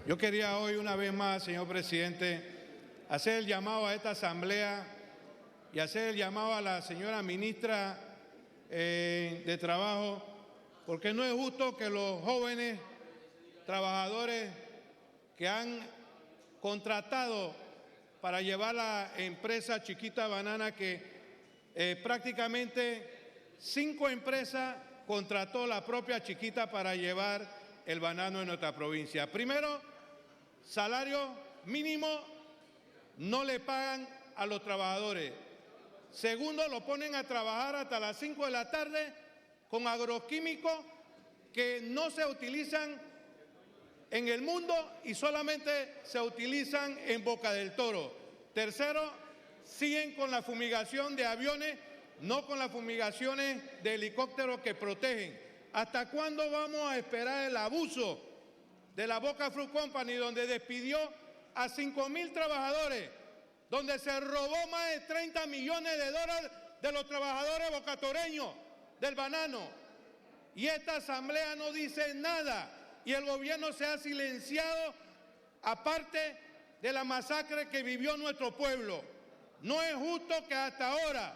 Yo quería hoy, una vez más, señor presidente, hacer el llamado a esta asamblea y hacer el llamado a la señora ministra de Trabajo, porque no es justo que los jóvenes trabajadores que han contratado para llevar la empresa Chiquita Banana, que prácticamente 5 empresas contrató la propia Chiquita para llevar el banano en nuestra provincia. Primero, salario mínimo no le pagan a los trabajadores. Segundo, lo ponen a trabajar hasta las 5 de la tarde con agroquímicos que no se utilizan en el mundo y solamente se utilizan en Boca del Toro. Tercero, siguen con la fumigación de aviones, no con las fumigaciones de helicópteros que protegen. ¿Hasta cuándo vamos a esperar el abuso de la Boca Fruit Company, donde despidió a 5.000 trabajadores, donde se robó más de 30 millones de dólares de los trabajadores bocatoreños del banano? Y esta asamblea no dice nada y el gobierno se ha silenciado, aparte de la masacre que vivió nuestro pueblo. No es justo que hasta ahora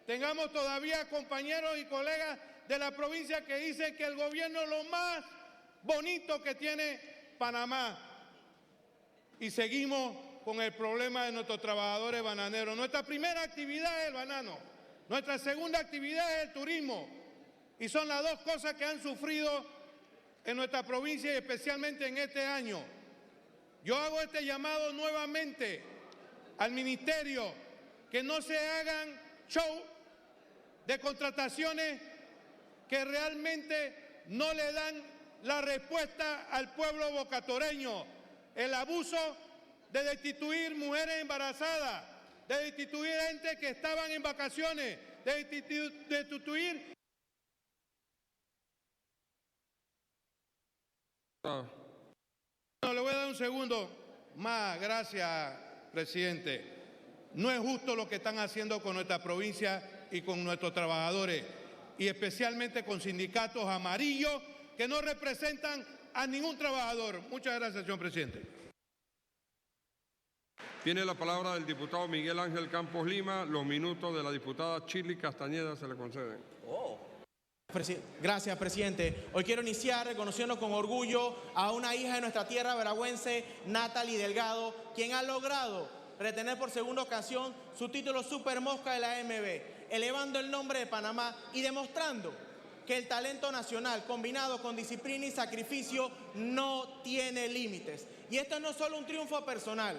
tengamos todavía compañeros y colegas de la provincia que dicen que el gobierno es lo más bonito que tiene Panamá. Y seguimos con el problema de nuestros trabajadores bananeros. Nuestra primera actividad es el banano. Nuestra segunda actividad es el turismo. Y son las dos cosas que han sufrido en nuestra provincia y especialmente en este año. Yo hago este llamado nuevamente al ministerio, que no se hagan show de contrataciones que realmente no le dan la respuesta al pueblo bocatoreño. El abuso de destituir mujeres embarazadas, de destituir gente que estaban en vacaciones, de destituir... No, le voy a dar un segundo más. Gracias, presidente. No es justo lo que están haciendo con nuestra provincia y con nuestros trabajadores, y especialmente con sindicatos amarillos que no representan a ningún trabajador. Muchas gracias, señor presidente. Tiene la palabra el diputado Miguel Ángel Campos Lima. Los minutos de la diputada Chirly Castañeda se le conceden. Gracias, presidente. Hoy quiero iniciar reconociendo con orgullo a una hija de nuestra tierra veragüense, Natalie Delgado, quien ha logrado retener por segunda ocasión su título Super Mosca de la AMB, elevando el nombre de Panamá y demostrando que el talento nacional combinado con disciplina y sacrificio no tiene límites. Y esto no es solo un triunfo personal,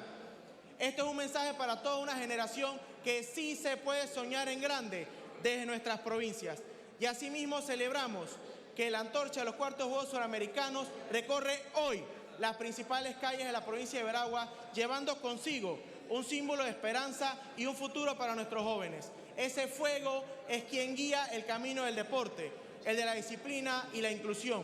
esto es un mensaje para toda una generación que sí se puede soñar en grande desde nuestras provincias. Y asimismo celebramos que la antorcha de los cuartos Juegos Suramericanos recorre hoy las principales calles de la provincia de Veragua, llevando consigo un símbolo de esperanza y un futuro para nuestros jóvenes. Ese fuego es quien guía el camino del deporte, el de la disciplina y la inclusión.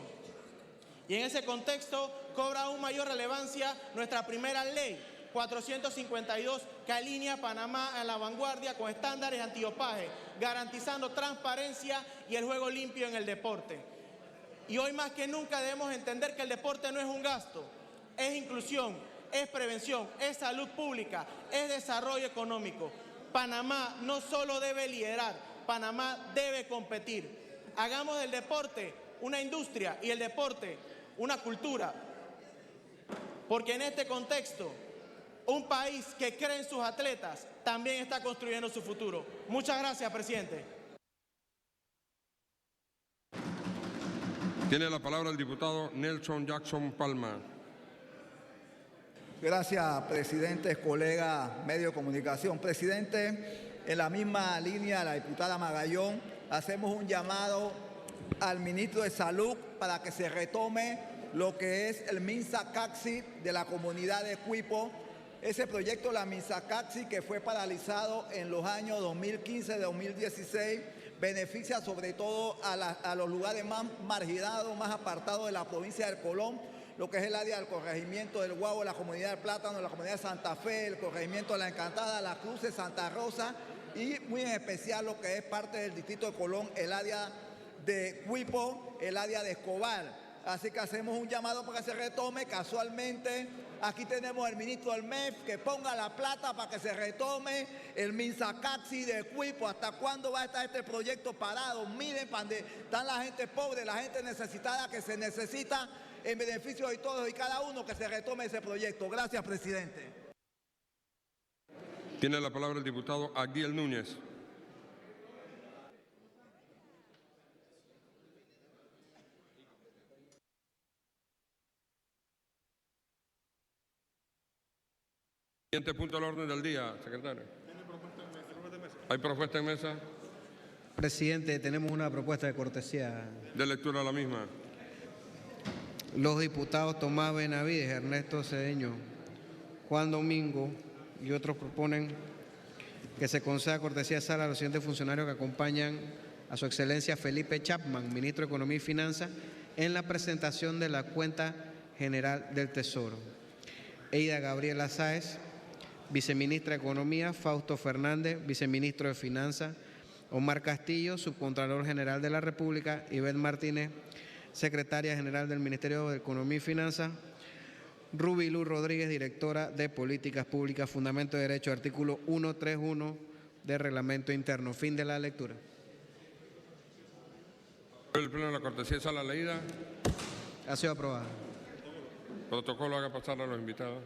Y en ese contexto cobra aún mayor relevancia nuestra primera ley, 452, que alinea a Panamá a la vanguardia con estándares antidopaje, garantizando transparencia y el juego limpio en el deporte. Y hoy más que nunca debemos entender que el deporte no es un gasto, es inclusión, es prevención, es salud pública, es desarrollo económico. Panamá no solo debe liderar, Panamá debe competir. Hagamos del deporte una industria y el deporte una cultura, porque en este contexto, un país que cree en sus atletas también está construyendo su futuro. Muchas gracias, presidente. Tiene la palabra el diputado Nelson Jackson Palma. Gracias, presidente, colega, medio de comunicación. Presidente, en la misma línea, la diputada Magallón, hacemos un llamado al ministro de Salud para que se retome lo que es el MINSA-CACSI de la comunidad de Cuipo. Ese proyecto, la MINSA-CACSI, que fue paralizado en los años 2015-2016, beneficia sobre todo a los lugares más marginados, más apartados de la provincia del Colón, lo que es el área del corregimiento del Guavo, la comunidad del Plátano, la comunidad de Santa Fe, el corregimiento de la Encantada, la Cruz de Santa Rosa y muy en especial lo que es parte del distrito de Colón, el área de Cuipo, el área de Escobar. Así que hacemos un llamado para que se retome. Casualmente, aquí tenemos al ministro del MEF que ponga la plata para que se retome el MINSA-CACSI de Cuipo. ¿Hasta cuándo va a estar este proyecto parado? Miren, están la gente pobre, la gente necesitada que se necesita en beneficio de todos y cada uno, que se retome ese proyecto. Gracias, presidente. Tiene la palabra el diputado Aguiel Núñez. Siguiente punto del orden del día, secretario. ¿Hay propuesta en mesa? Presidente, tenemos una propuesta de cortesía. De lectura a la misma. Los diputados Tomás Benavides, Ernesto Cedeño, Juan Domingo y otros proponen que se conceda cortesía de sala a los siguientes funcionarios que acompañan a su excelencia Felipe Chapman, ministro de Economía y Finanzas, en la presentación de la cuenta general del Tesoro. Eida Gabriela Sáez, viceministra de Economía, Fausto Fernández, viceministro de Finanzas, Omar Castillo, subcontralor general de la República, Ivette Martínez, secretaria general del Ministerio de Economía y Finanzas, Ruby Luz Rodríguez, directora de Políticas Públicas, Fundamento de Derecho, artículo 131 del Reglamento Interno. Fin de la lectura. El pleno de la cortesía de sala leída. Ha sido aprobada. Protocolo haga pasar a los invitados.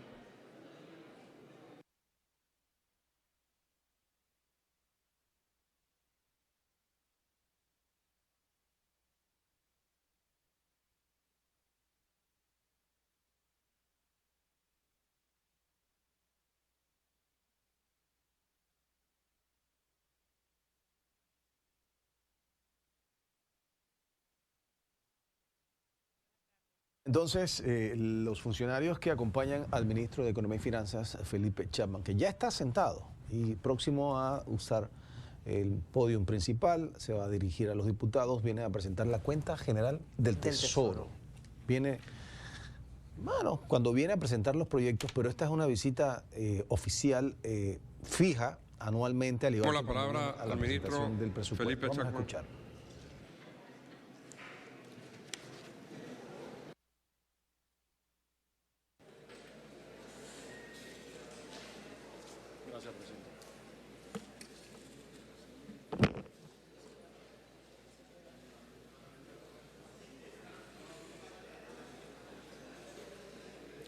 Entonces, los funcionarios que acompañan al ministro de Economía y Finanzas, Felipe Chapman, que ya está sentado y próximo a usar el podio principal, se va a dirigir a los diputados, viene a presentar la cuenta general del Tesoro. Viene, bueno, cuando viene a presentar los proyectos, pero esta es una visita oficial fija anualmente, al igual Por la que palabra a la al ministro presentación del presupuesto. Felipe Vamos a Chapman. escuchar. Gracias, presidente.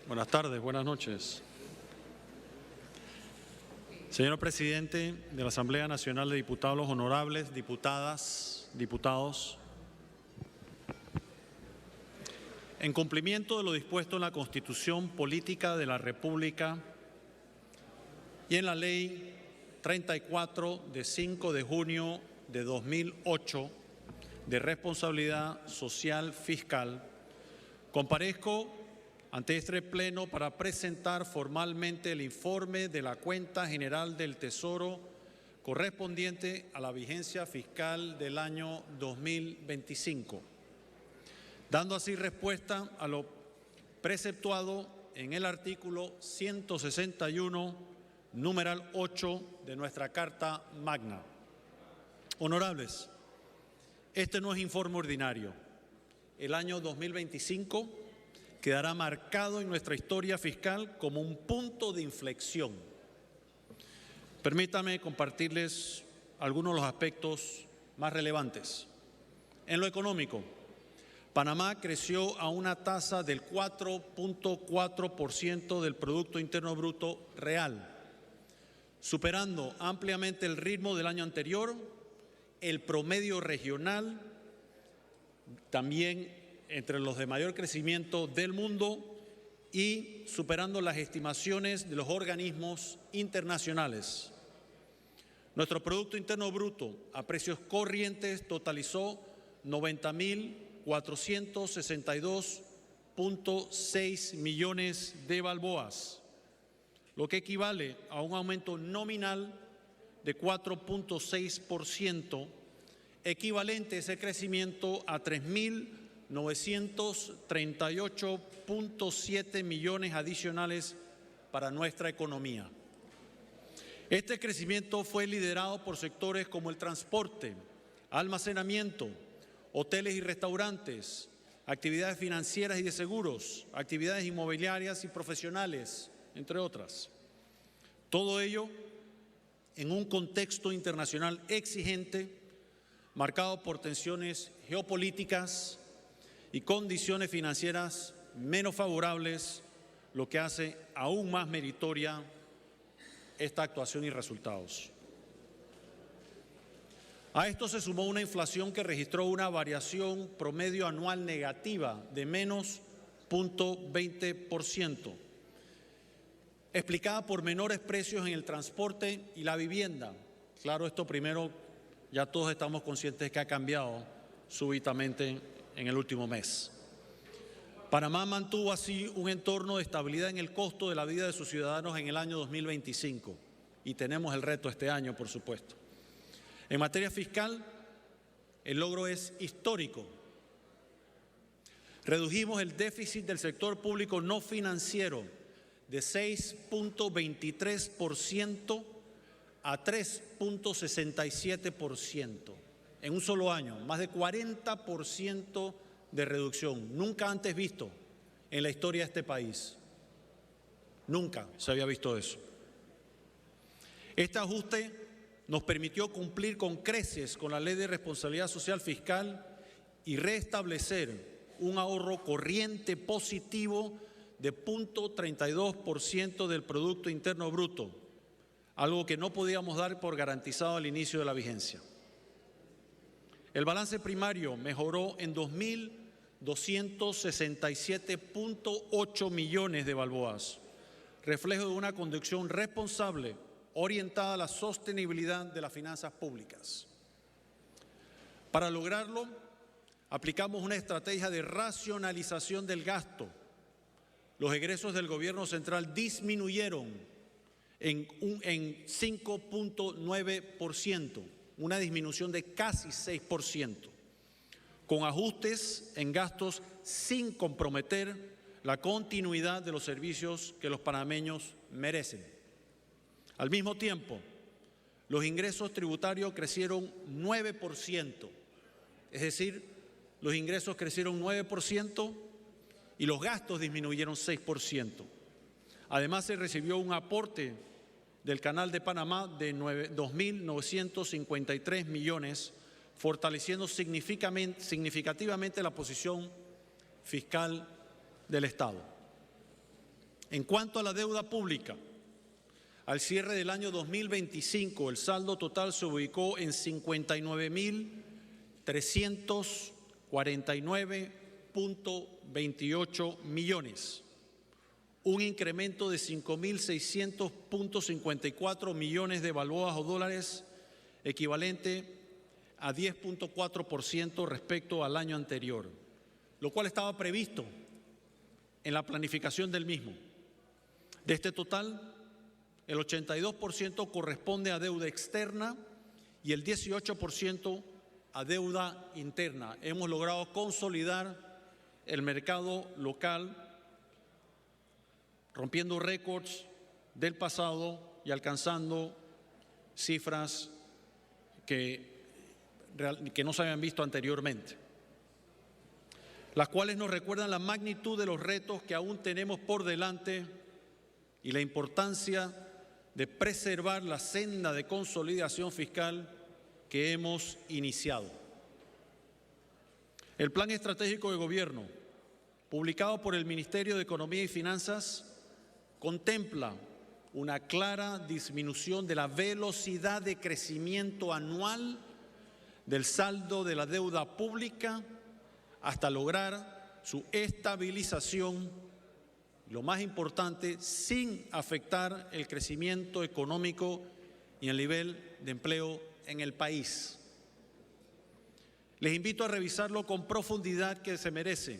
Buenas tardes, buenas noches. Señor presidente de la Asamblea Nacional de Diputados, honorables diputadas, diputados, en cumplimiento de lo dispuesto en la Constitución Política de la República y en la Ley 34 de 5 de junio de 2008 de responsabilidad social fiscal, comparezco ante este Pleno para presentar formalmente el informe de la Cuenta General del Tesoro correspondiente a la vigencia fiscal del año 2025, dando así respuesta a lo preceptuado en el artículo 161, numeral 8 de nuestra Carta Magna. Honorables, este no es informe ordinario. El año 2025 quedará marcado en nuestra historia fiscal como un punto de inflexión. Permítanme compartirles algunos de los aspectos más relevantes. En lo económico, Panamá creció a una tasa del 4.4% del Producto Interno Bruto real, superando ampliamente el ritmo del año anterior, el promedio regional, también entre los de mayor crecimiento del mundo y superando las estimaciones de los organismos internacionales. Nuestro Producto Interno Bruto a precios corrientes totalizó 90.462.6 millones de balboas, lo que equivale a un aumento nominal de 4.6%, equivalente ese crecimiento a 3.938.7 millones adicionales para nuestra economía. Este crecimiento fue liderado por sectores como el transporte, almacenamiento, hoteles y restaurantes, actividades financieras y de seguros, actividades inmobiliarias y profesionales, entre otras. Todo ello en un contexto internacional exigente, marcado por tensiones geopolíticas y condiciones financieras menos favorables, lo que hace aún más meritoria esta actuación y resultados. A esto se sumó una inflación que registró una variación promedio anual negativa de menos 0.20%, explicada por menores precios en el transporte y la vivienda. Claro, esto primero, ya todos estamos conscientes que ha cambiado súbitamente en el último mes. Panamá mantuvo así un entorno de estabilidad en el costo de la vida de sus ciudadanos en el año 2025 y tenemos el reto este año, por supuesto. En materia fiscal, el logro es histórico. Redujimos el déficit del sector público no financiero de 6.23% a 3.67% en un solo año, más de 40% de reducción, nunca antes visto en la historia de este país. Nunca se había visto eso. Este ajuste nos permitió cumplir con creces con la Ley de Responsabilidad Social Fiscal y restablecer un ahorro corriente positivo de 0.32% del Producto Interno Bruto, algo que no podíamos dar por garantizado al inicio de la vigencia. El balance primario mejoró en 2.267.8 millones de balboas, reflejo de una conducción responsable orientada a la sostenibilidad de las finanzas públicas. Para lograrlo, aplicamos una estrategia de racionalización del gasto. Los egresos del gobierno central disminuyeron en 5.9%, una disminución de casi 6%, con ajustes en gastos sin comprometer la continuidad de los servicios que los panameños merecen. Al mismo tiempo, los ingresos tributarios crecieron 9%, es decir, los ingresos crecieron 9% y los gastos disminuyeron 6%. Además, se recibió un aporte del Canal de Panamá de 2.953 millones, fortaleciendo significativamente la posición fiscal del Estado. En cuanto a la deuda pública, al cierre del año 2025, el saldo total se ubicó en 59.349.28 millones, un incremento de 5.600.54 millones de balboas o dólares, equivalente a 10.4% respecto al año anterior, lo cual estaba previsto en la planificación del mismo. De este total, el 82% corresponde a deuda externa y el 18% a deuda interna. Hemos logrado consolidar el mercado local, rompiendo récords del pasado y alcanzando cifras que no se habían visto anteriormente, las cuales nos recuerdan la magnitud de los retos que aún tenemos por delante y la importancia de preservar la senda de consolidación fiscal que hemos iniciado. El Plan Estratégico de Gobierno, publicado por el Ministerio de Economía y Finanzas, contempla una clara disminución de la velocidad de crecimiento anual del saldo de la deuda pública hasta lograr su estabilización lo más importante, sin afectar el crecimiento económico y el nivel de empleo en el país. Les invito a revisarlo con profundidad que se merece,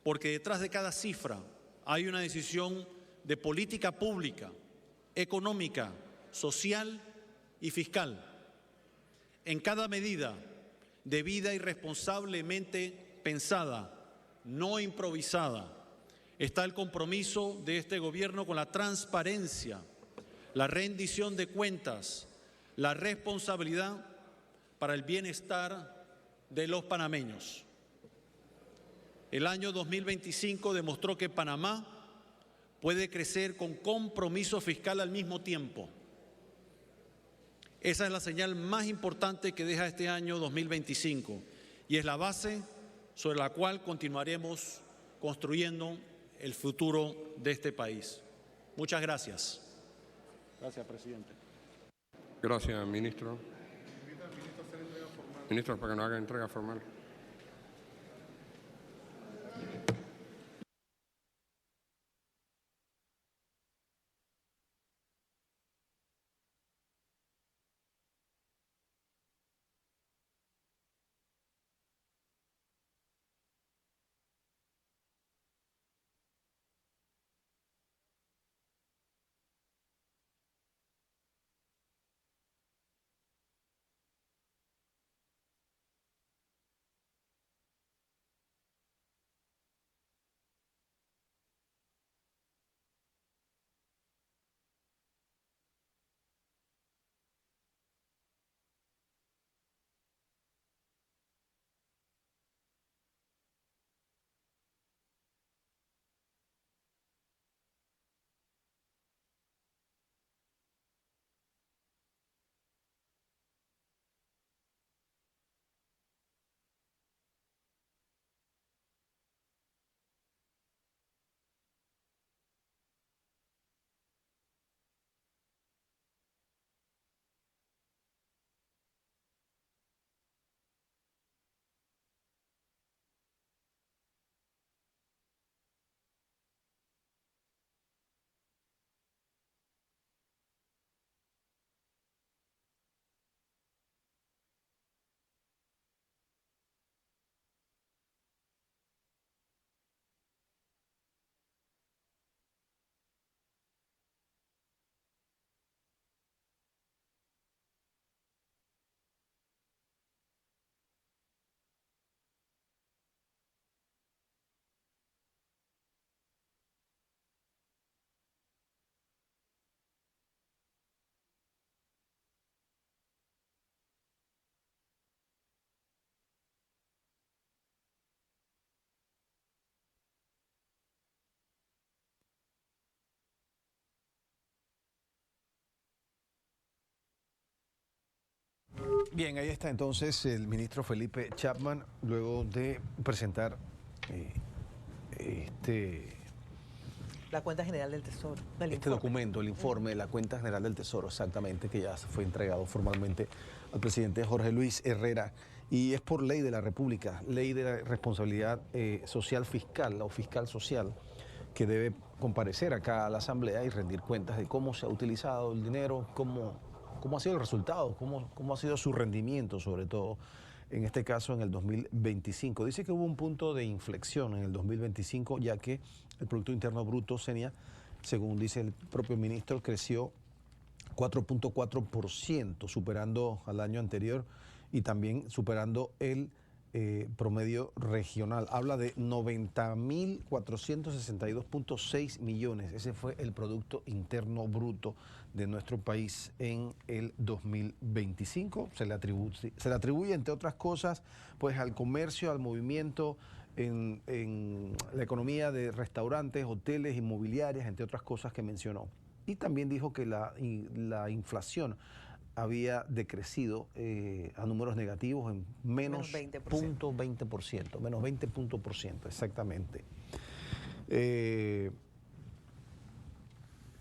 porque detrás de cada cifra hay una decisión de política pública, económica, social y fiscal. En cada medida, debida y responsablemente pensada, no improvisada, está el compromiso de este gobierno con la transparencia, la rendición de cuentas, la responsabilidad para el bienestar de los panameños. El año 2025 demostró que Panamá puede crecer con compromiso fiscal al mismo tiempo. Esa es la señal más importante que deja este año 2025 y es la base sobre la cual continuaremos construyendo el futuro de este país. Muchas gracias. Gracias, presidente. Gracias, ministro. Ministro, para que nos haga entrega formal. Bien, ahí está entonces el ministro Felipe Chapman, luego de presentar la Cuenta General del Tesoro. Este documento, el informe de la Cuenta General del Tesoro, exactamente, que ya fue entregado formalmente al presidente Jorge Luis Herrera. Y es por ley de la República, ley de la responsabilidad social fiscal o fiscal social, que debe comparecer acá a la Asamblea y rendir cuentas de cómo se ha utilizado el dinero, cómo ha sido el resultado, cómo ha sido su rendimiento, sobre todo en este caso en el 2025. Dice que hubo un punto de inflexión en el 2025, ya que el Producto Interno Bruto, Senia, según dice el propio ministro, creció 4.4%, superando al año anterior y también superando el promedio regional. Habla de 90.462.6 millones. Ese fue el Producto Interno Bruto de nuestro país en el 2025. Se le atribuye, entre otras cosas, pues al comercio, al movimiento en la economía de restaurantes, hoteles, inmobiliarias, entre otras cosas que mencionó. Y también dijo que la inflación había decrecido a números negativos en menos 20%, menos 20 puntos por ciento, exactamente.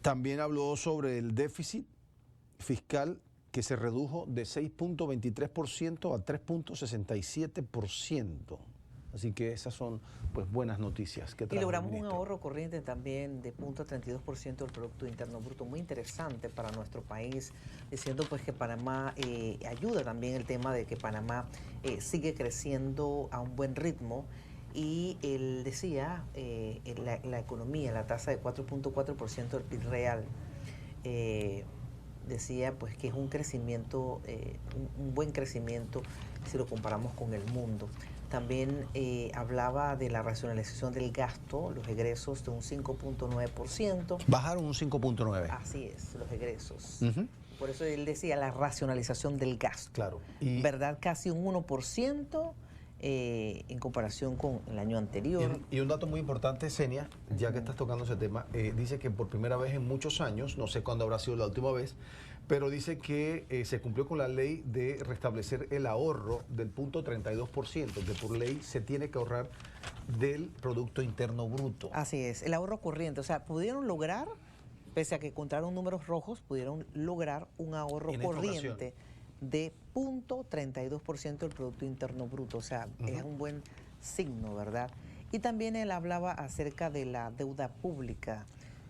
También habló sobre el déficit fiscal que se redujo de 6.23% a 3.67%. Así que esas son pues buenas noticias que Y trajo el logramos un ministro. ahorro corriente también de 0.32% del Producto Interno Bruto, muy interesante para nuestro país, diciendo pues que Panamá ayuda también el tema de que Panamá sigue creciendo a un buen ritmo. Y él decía, la economía, la tasa de 4.4% del PIB real, decía pues que es un crecimiento, un buen crecimiento si lo comparamos con el mundo. También hablaba de la racionalización del gasto, los egresos de un 5.9%. Bajaron un 5.9%. Así es, los egresos. Ujú. Por eso él decía la racionalización del gasto. Claro. ¿Verdad? Casi un 1% en comparación con el año anterior. Y un dato muy importante, Senia, ya que estás tocando ese tema, dice que por primera vez en muchos años, no sé cuándo habrá sido la última vez, pero dice que se cumplió con la ley de restablecer el ahorro del 0.32%, que por ley se tiene que ahorrar del Producto Interno Bruto. Así es, el ahorro corriente. O sea, pudieron lograr, pese a que encontraron números rojos, pudieron lograr un ahorro En esta corriente de 0.32% del Producto Interno Bruto. O sea, es un buen signo, ¿verdad? Y también él hablaba acerca de la deuda pública,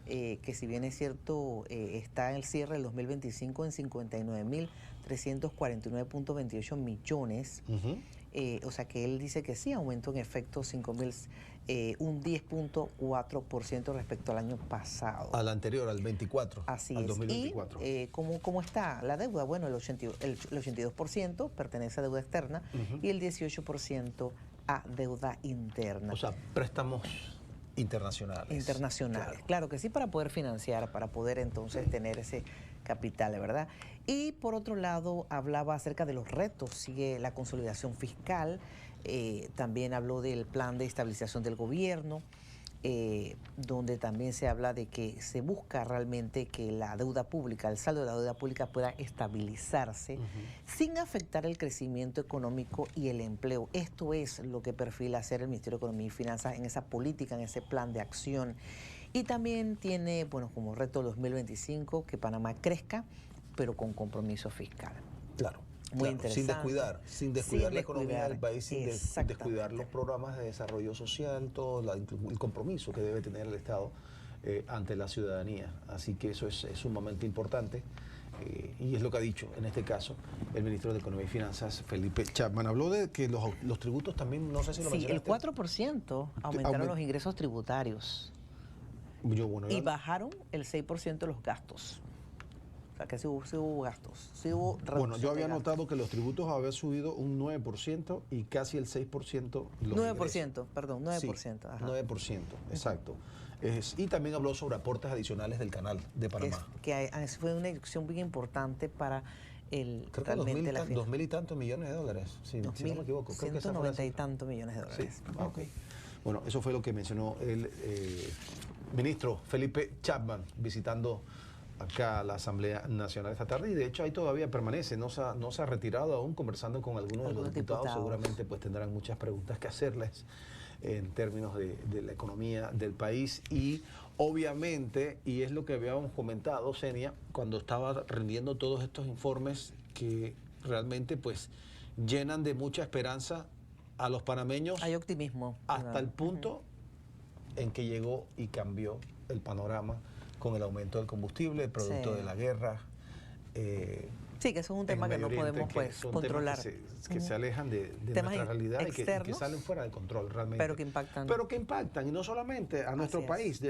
que si bien es cierto, está en el cierre del 2025 en 59.349.28 millones. O sea que él dice que sí, aumentó en efecto un 10.4% respecto al año pasado. Al anterior, al 24. Así al es. 2024. Y ¿cómo está la deuda? Bueno, el 82% pertenece a deuda externa y el 18% a deuda interna. O sea, préstamos internacionales. Internacionales, claro que sí, para poder financiar, para poder entonces tener ese capital, ¿verdad? Y por otro lado, hablaba acerca de los retos, sigue la consolidación fiscal, también habló del plan de estabilización del gobierno, donde también se habla de que se busca realmente que la deuda pública, el saldo de la deuda pública pueda estabilizarse sin afectar el crecimiento económico y el empleo. Esto es lo que perfila hacer el Ministerio de Economía y Finanzas en esa política, en ese plan de acción. Y también tiene, bueno, como reto 2025 que Panamá crezca, pero con compromiso fiscal. Claro. Muy Claro, interesante. sin descuidar la economía del país, sin descuidar los programas de desarrollo social, todo el compromiso que debe tener el Estado ante la ciudadanía. Así que eso es sumamente importante y es lo que ha dicho en este caso el ministro de Economía y Finanzas, Felipe Chapman. Habló de que los tributos también, no sé si lo mencionaste. El 4% aumentaron los ingresos tributarios y bajaron el 6% los gastos. O sea, que sí hubo gastos. Sí hubo bueno, yo había notado que los tributos habían subido un 9% y casi el 6% los 9%, ingresos. perdón, 9%. Sí, Ajá. 9%, exacto. Y también habló sobre aportes adicionales del canal de Panamá. Que fue una inyección bien importante para el... Creo que 2.000 y tantos millones de dólares, si no me equivoco. Creo que 190 y tantos millones de dólares. Sí, okay. Bueno, eso fue lo que mencionó el ministro Felipe Chapman visitando acá a la Asamblea Nacional esta tarde, y de hecho ahí todavía permanece, no se ha retirado aún, conversando con algunos de los diputados. Seguramente pues tendrán muchas preguntas que hacerles en términos de la economía del país, y obviamente, y es lo que habíamos comentado, Senia, cuando estaba rindiendo todos estos informes que realmente pues llenan de mucha esperanza a los panameños. Hay optimismo. Hasta el punto en que llegó y cambió el panorama con el aumento del combustible, producto de la guerra. Sí, que eso es un tema que no podemos pues controlar. Que se alejan de nuestra realidad y que salen fuera de control realmente. Pero que impactan. Pero que impactan, y no solamente a nuestro país.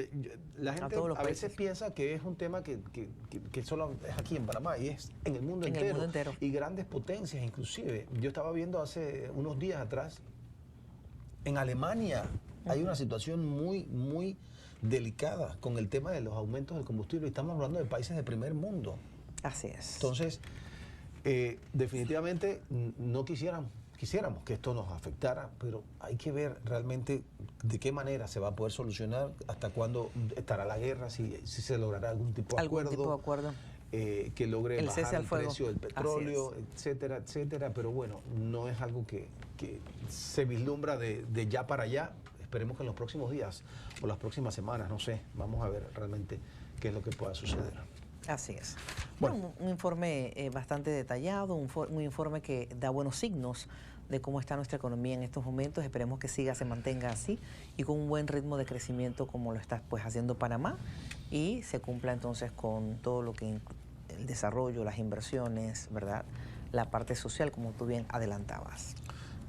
La gente a veces piensa que es un tema que solo es aquí en Panamá, y es en el mundo entero. Y grandes potencias inclusive. Yo estaba viendo hace unos días atrás, en Alemania hay una situación muy delicada con el tema de los aumentos del combustible. Estamos hablando de países de primer mundo. Así es. Entonces, definitivamente no quisiéramos que esto nos afectara, pero hay que ver realmente de qué manera se va a poder solucionar, hasta cuándo estará la guerra, si se logrará algún tipo de acuerdo. Que logre el bajar el fuego. Precio del petróleo, etcétera, etcétera. Pero bueno, no es algo que se vislumbra de ya para allá. Esperemos que en los próximos días o las próximas semanas, no sé, vamos a ver realmente qué es lo que pueda suceder. Así es. Bueno, un informe bastante detallado, un informe que da buenos signos de cómo está nuestra economía en estos momentos. Esperemos que se mantenga así y con un buen ritmo de crecimiento como lo está pues haciendo Panamá, y se cumpla entonces con todo lo que el desarrollo, las inversiones, ¿verdad? La parte social, como tú bien adelantabas.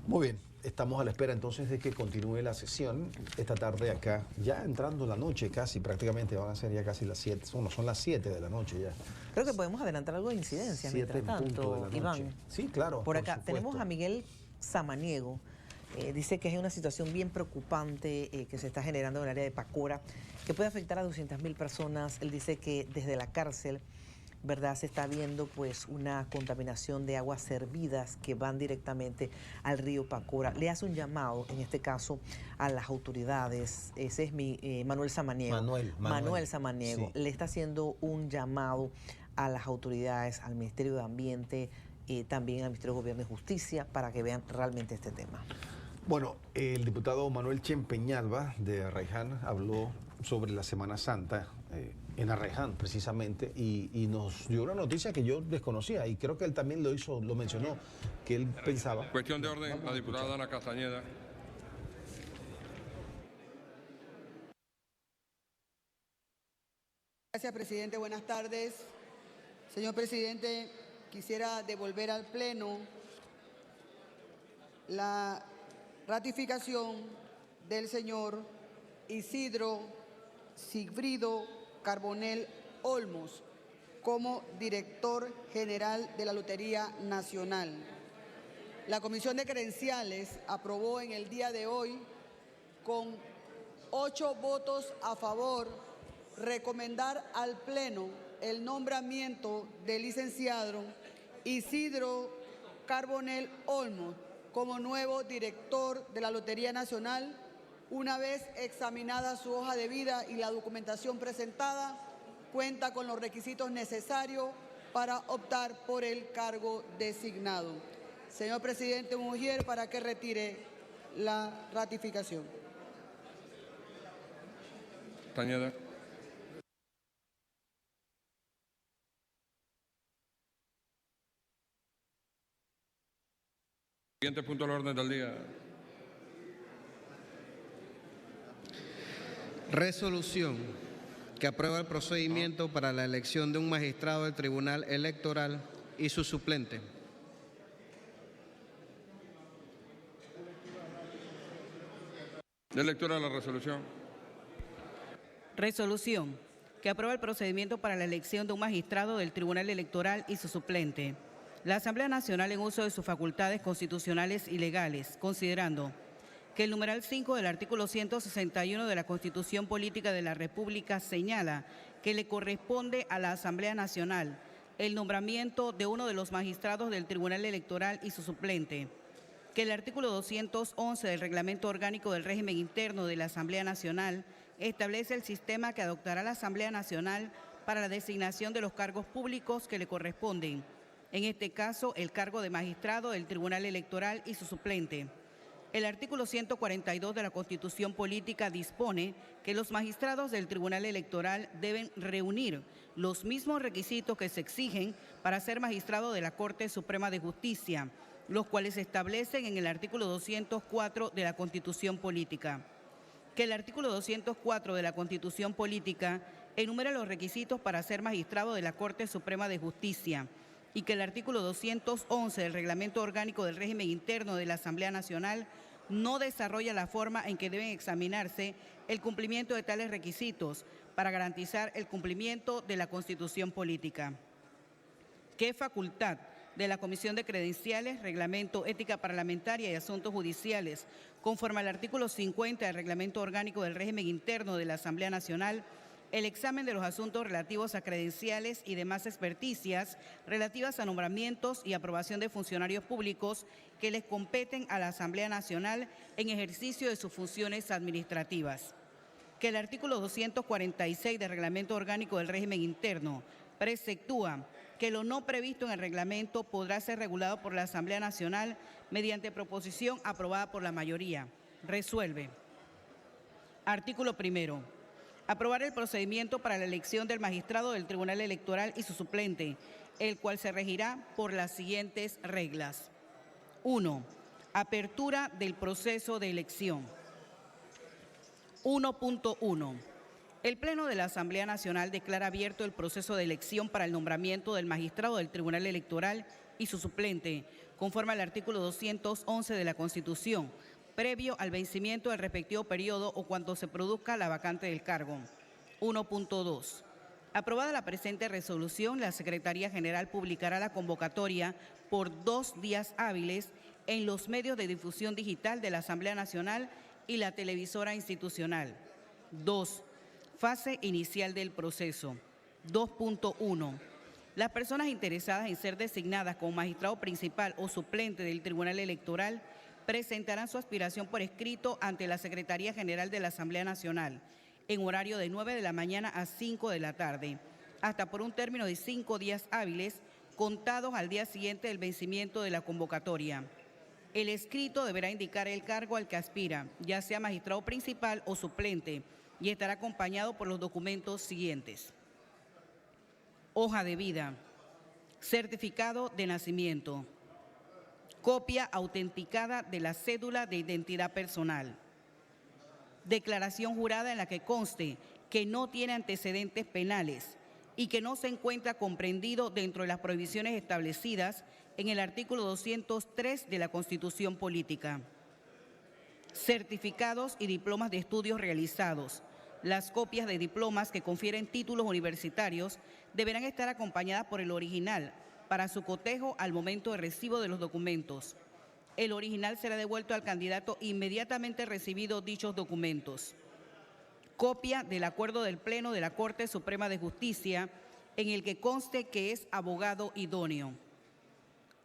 Muy bien, estamos a la espera entonces de que continúe la sesión esta tarde acá, ya entrando la noche casi, prácticamente van a ser ya casi las 7, bueno, son las 7 de la noche ya. Creo que podemos adelantar algo de incidencias mientras tanto, Iván. Sí, claro. Por acá tenemos a Miguel Samaniego. Dice que es una situación bien preocupante que se está generando en el área de Pacora, que puede afectar a 200.000 personas. Él dice que desde la cárcel, ¿verdad?, se está viendo pues una contaminación de aguas servidas que van directamente al río Pacora. Le hace un llamado, en este caso, a las autoridades. Ese es Manuel Samaniego. Manuel Samaniego. Sí. Le está haciendo un llamado a las autoridades, al Ministerio de Ambiente, también al Ministerio de Gobierno y Justicia, para que vean realmente este tema. Bueno, el diputado Manuel Chempeñalba de Arraiján habló sobre la Semana Santa en Arraiján precisamente, y nos dio una noticia que yo desconocía, y creo que él también lo mencionó, que él pensaba. Cuestión de orden, la diputada Ana Castañeda. Gracias, presidente. Buenas tardes. Señor presidente, quisiera devolver al Pleno la ratificación del señor Isidro Sigfrido Carbonell Olmos como director general de la Lotería Nacional. La Comisión de Credenciales aprobó en el día de hoy, con 8 votos a favor, recomendar al Pleno el nombramiento del licenciado Isidro Carbonell Olmos como nuevo director de la Lotería Nacional, una vez examinada su hoja de vida y la documentación presentada, cuenta con los requisitos necesarios para optar por el cargo designado. Señor presidente Mujier, para que retire la ratificación. Castañeda. Siguiente punto del orden del día. Resolución que aprueba el procedimiento para la elección de un magistrado del Tribunal Electoral y su suplente. De lectura de la resolución. Resolución que aprueba el procedimiento para la elección de un magistrado del Tribunal Electoral y su suplente. La Asamblea Nacional, en uso de sus facultades constitucionales y legales, considerando que el numeral 5 del artículo 161 de la Constitución Política de la República señala que le corresponde a la Asamblea Nacional el nombramiento de uno de los magistrados del Tribunal Electoral y su suplente, que el artículo 211 del Reglamento Orgánico del Régimen Interno de la Asamblea Nacional establece el sistema que adoptará la Asamblea Nacional para la designación de los cargos públicos que le corresponden, en este caso el cargo de magistrado del Tribunal Electoral y su suplente. El artículo 142 de la Constitución Política dispone que los magistrados del Tribunal Electoral deben reunir los mismos requisitos que se exigen para ser magistrado de la Corte Suprema de Justicia, los cuales se establecen en el artículo 204 de la Constitución Política. Que el artículo 204 de la Constitución Política enumera los requisitos para ser magistrado de la Corte Suprema de Justicia, y que el artículo 211 del Reglamento Orgánico del Régimen Interno de la Asamblea Nacional no desarrolla la forma en que deben examinarse el cumplimiento de tales requisitos para garantizar el cumplimiento de la Constitución Política. Que es facultad de la Comisión de Credenciales, Reglamento, Ética Parlamentaria y Asuntos Judiciales, conforme al artículo 50 del Reglamento Orgánico del Régimen Interno de la Asamblea Nacional, el examen de los asuntos relativos a credenciales y demás experticias relativas a nombramientos y aprobación de funcionarios públicos que les competen a la Asamblea Nacional en ejercicio de sus funciones administrativas. Que el artículo 246 del Reglamento Orgánico del Régimen Interno preceptúa que lo no previsto en el reglamento podrá ser regulado por la Asamblea Nacional mediante proposición aprobada por la mayoría. Resuelve. Artículo primero. Aprobar el procedimiento para la elección del magistrado del Tribunal Electoral y su suplente, el cual se regirá por las siguientes reglas. 1. Apertura del proceso de elección. 1.1. El Pleno de la Asamblea Nacional declara abierto el proceso de elección para el nombramiento del magistrado del Tribunal Electoral y su suplente, conforme al artículo 211 de la Constitución, previo al vencimiento del respectivo periodo o cuando se produzca la vacante del cargo. 1.2. Aprobada la presente resolución, la Secretaría General publicará la convocatoria por 2 días hábiles en los medios de difusión digital de la Asamblea Nacional y la televisora institucional. 2. Fase inicial del proceso. 2.1. Las personas interesadas en ser designadas como magistrado principal o suplente del Tribunal Electoral presentarán su aspiración por escrito ante la Secretaría General de la Asamblea Nacional en horario de 9 de la mañana a 5 de la tarde, hasta por un término de 5 días hábiles contados al día siguiente del vencimiento de la convocatoria. El escrito deberá indicar el cargo al que aspira, ya sea magistrado principal o suplente, y estará acompañado por los documentos siguientes: hoja de vida, certificado de nacimiento, copia autenticada de la cédula de identidad personal, declaración jurada en la que conste que no tiene antecedentes penales y que no se encuentra comprendido dentro de las prohibiciones establecidas en el artículo 203 de la Constitución Política. Certificados y diplomas de estudios realizados. Las copias de diplomas que confieren títulos universitarios deberán estar acompañadas por el original para su cotejo al momento de recibo de los documentos. El original será devuelto al candidato inmediatamente recibido dichos documentos. Copia del acuerdo del Pleno de la Corte Suprema de Justicia en el que conste que es abogado idóneo.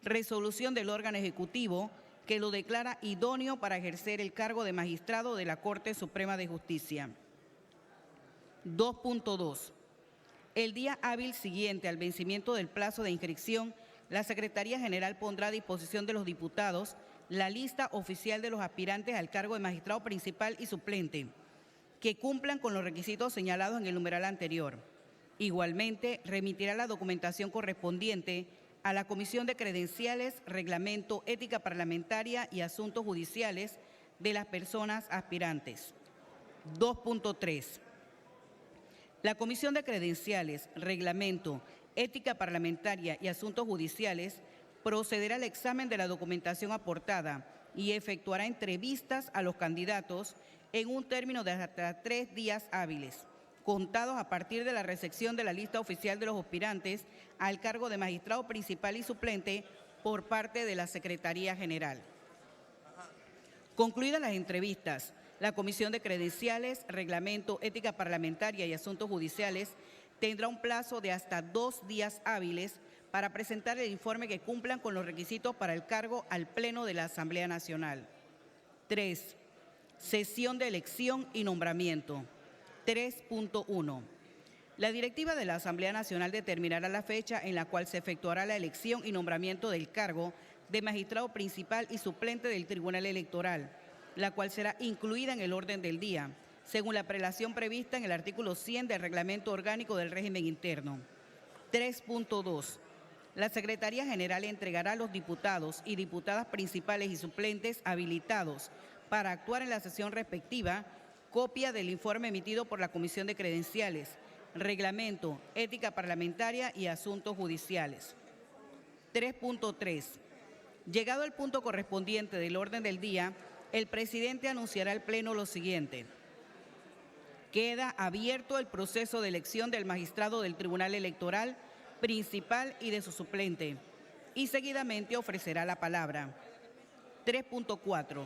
Resolución del órgano ejecutivo que lo declara idóneo para ejercer el cargo de magistrado de la Corte Suprema de Justicia. 2.2. El día hábil siguiente al vencimiento del plazo de inscripción, la Secretaría General pondrá a disposición de los diputados la lista oficial de los aspirantes al cargo de magistrado principal y suplente, que cumplan con los requisitos señalados en el numeral anterior. Igualmente, remitirá la documentación correspondiente a la Comisión de Credenciales, Reglamento, Ética Parlamentaria y Asuntos Judiciales de las personas aspirantes. 2.3. La Comisión de Credenciales, Reglamento, Ética Parlamentaria y Asuntos Judiciales procederá al examen de la documentación aportada y efectuará entrevistas a los candidatos en un término de hasta 3 días hábiles, contados a partir de la recepción de la lista oficial de los aspirantes al cargo de magistrado principal y suplente por parte de la Secretaría General. Concluidas las entrevistas, la Comisión de Credenciales, Reglamento, Ética Parlamentaria y Asuntos Judiciales tendrá un plazo de hasta 2 días hábiles para presentar el informe que cumplan con los requisitos para el cargo al Pleno de la Asamblea Nacional. 3. Sesión de elección y nombramiento. 3.1. La directiva de la Asamblea Nacional determinará la fecha en la cual se efectuará la elección y nombramiento del cargo de magistrado principal y suplente del Tribunal Electoral, la cual será incluida en el orden del día, según la prelación prevista en el artículo 100 del Reglamento Orgánico del Régimen Interno. 3.2. La Secretaría General entregará a los diputados y diputadas principales y suplentes habilitados para actuar en la sesión respectiva copia del informe emitido por la Comisión de Credenciales, Reglamento, Ética Parlamentaria y Asuntos Judiciales. 3.3. Llegado el punto correspondiente del orden del día, el presidente anunciará al Pleno lo siguiente: queda abierto el proceso de elección del magistrado del Tribunal Electoral principal y de su suplente, y seguidamente ofrecerá la palabra. 3.4.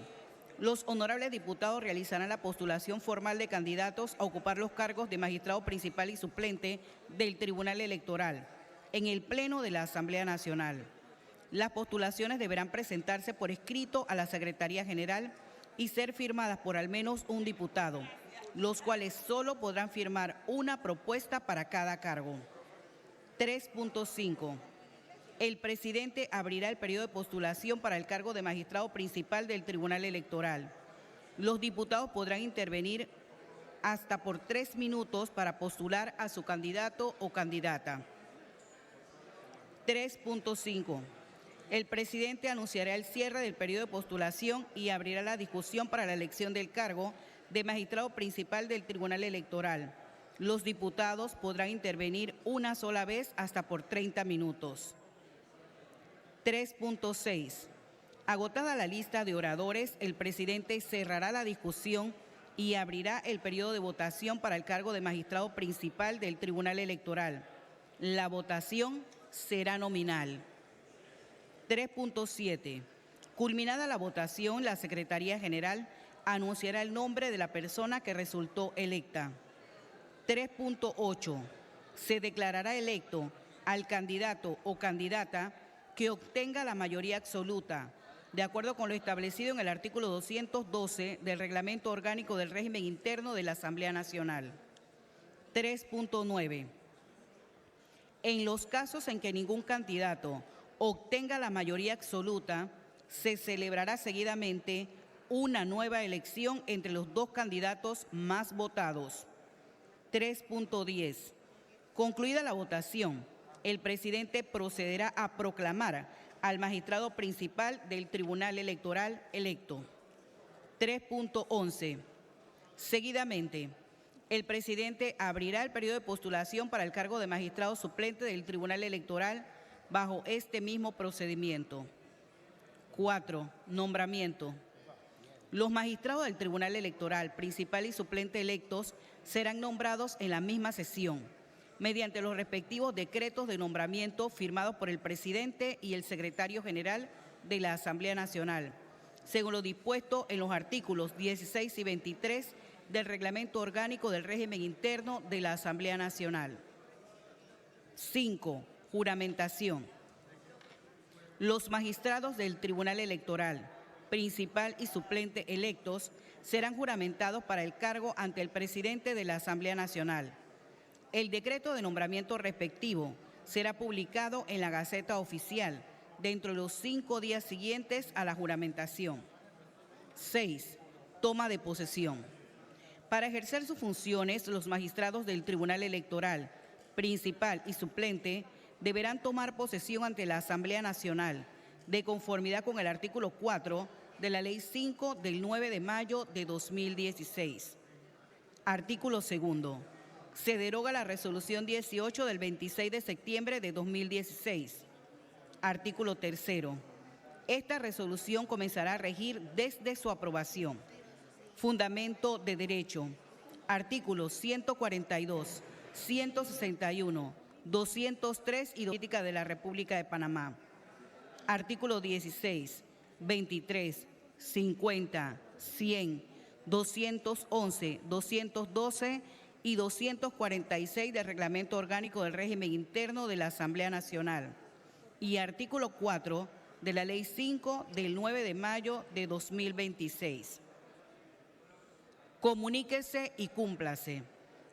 Los honorables diputados realizarán la postulación formal de candidatos a ocupar los cargos de magistrado principal y suplente del Tribunal Electoral en el Pleno de la Asamblea Nacional. Las postulaciones deberán presentarse por escrito a la Secretaría General y ser firmadas por al menos un diputado, los cuales solo podrán firmar una propuesta para cada cargo. 3.5. El presidente abrirá el periodo de postulación para el cargo de magistrado principal del Tribunal Electoral. Los diputados podrán intervenir hasta por 3 minutos para postular a su candidato o candidata. 3.5. El presidente anunciará el cierre del periodo de postulación y abrirá la discusión para la elección del cargo de magistrado principal del Tribunal Electoral. Los diputados podrán intervenir una sola vez hasta por 30 minutos. 3.6. Agotada la lista de oradores, el presidente cerrará la discusión y abrirá el periodo de votación para el cargo de magistrado principal del Tribunal Electoral. La votación será nominal. 3.7. Culminada la votación, la Secretaría General anunciará el nombre de la persona que resultó electa. 3.8. Se declarará electo al candidato o candidata que obtenga la mayoría absoluta, de acuerdo con lo establecido en el artículo 212 del Reglamento Orgánico del Régimen Interno de la Asamblea Nacional. 3.9. En los casos en que ningún candidato obtenga la mayoría absoluta, se celebrará seguidamente una nueva elección entre los dos candidatos más votados. 3.10. Concluida la votación, el presidente procederá a proclamar al magistrado principal del Tribunal Electoral electo. 3.11. Seguidamente, el presidente abrirá el periodo de postulación para el cargo de magistrado suplente del Tribunal Electoral bajo este mismo procedimiento. 4. Nombramiento. Los magistrados del Tribunal Electoral principal y suplente electos serán nombrados en la misma sesión, mediante los respectivos decretos de nombramiento firmados por el presidente y el secretario general de la Asamblea Nacional, según lo dispuesto en los artículos 16 y 23 del Reglamento Orgánico del Régimen Interno de la Asamblea Nacional. 5. Juramentación. Los magistrados del Tribunal Electoral, principal y suplente electos, serán juramentados para el cargo ante el presidente de la Asamblea Nacional. El decreto de nombramiento respectivo será publicado en la Gaceta Oficial dentro de los 5 días siguientes a la juramentación. 6. Toma de posesión. Para ejercer sus funciones, los magistrados del Tribunal Electoral, principal y suplente, deberán tomar posesión ante la Asamblea Nacional, de conformidad con el artículo 4 de la Ley 5 del 9 de mayo de 2016. Artículo 2. Se deroga la Resolución 18 del 26 de septiembre de 2016. Artículo 3. Esta resolución comenzará a regir desde su aprobación. Fundamento de derecho. Artículos 142, 161, 203 y Política de la República de Panamá. Artículo 16, 23, 50, 100, 211, 212 y 246 del Reglamento Orgánico del Régimen Interno de la Asamblea Nacional y artículo 4 de la Ley 5 del 9 de mayo de 2026. Comuníquese y cúmplase.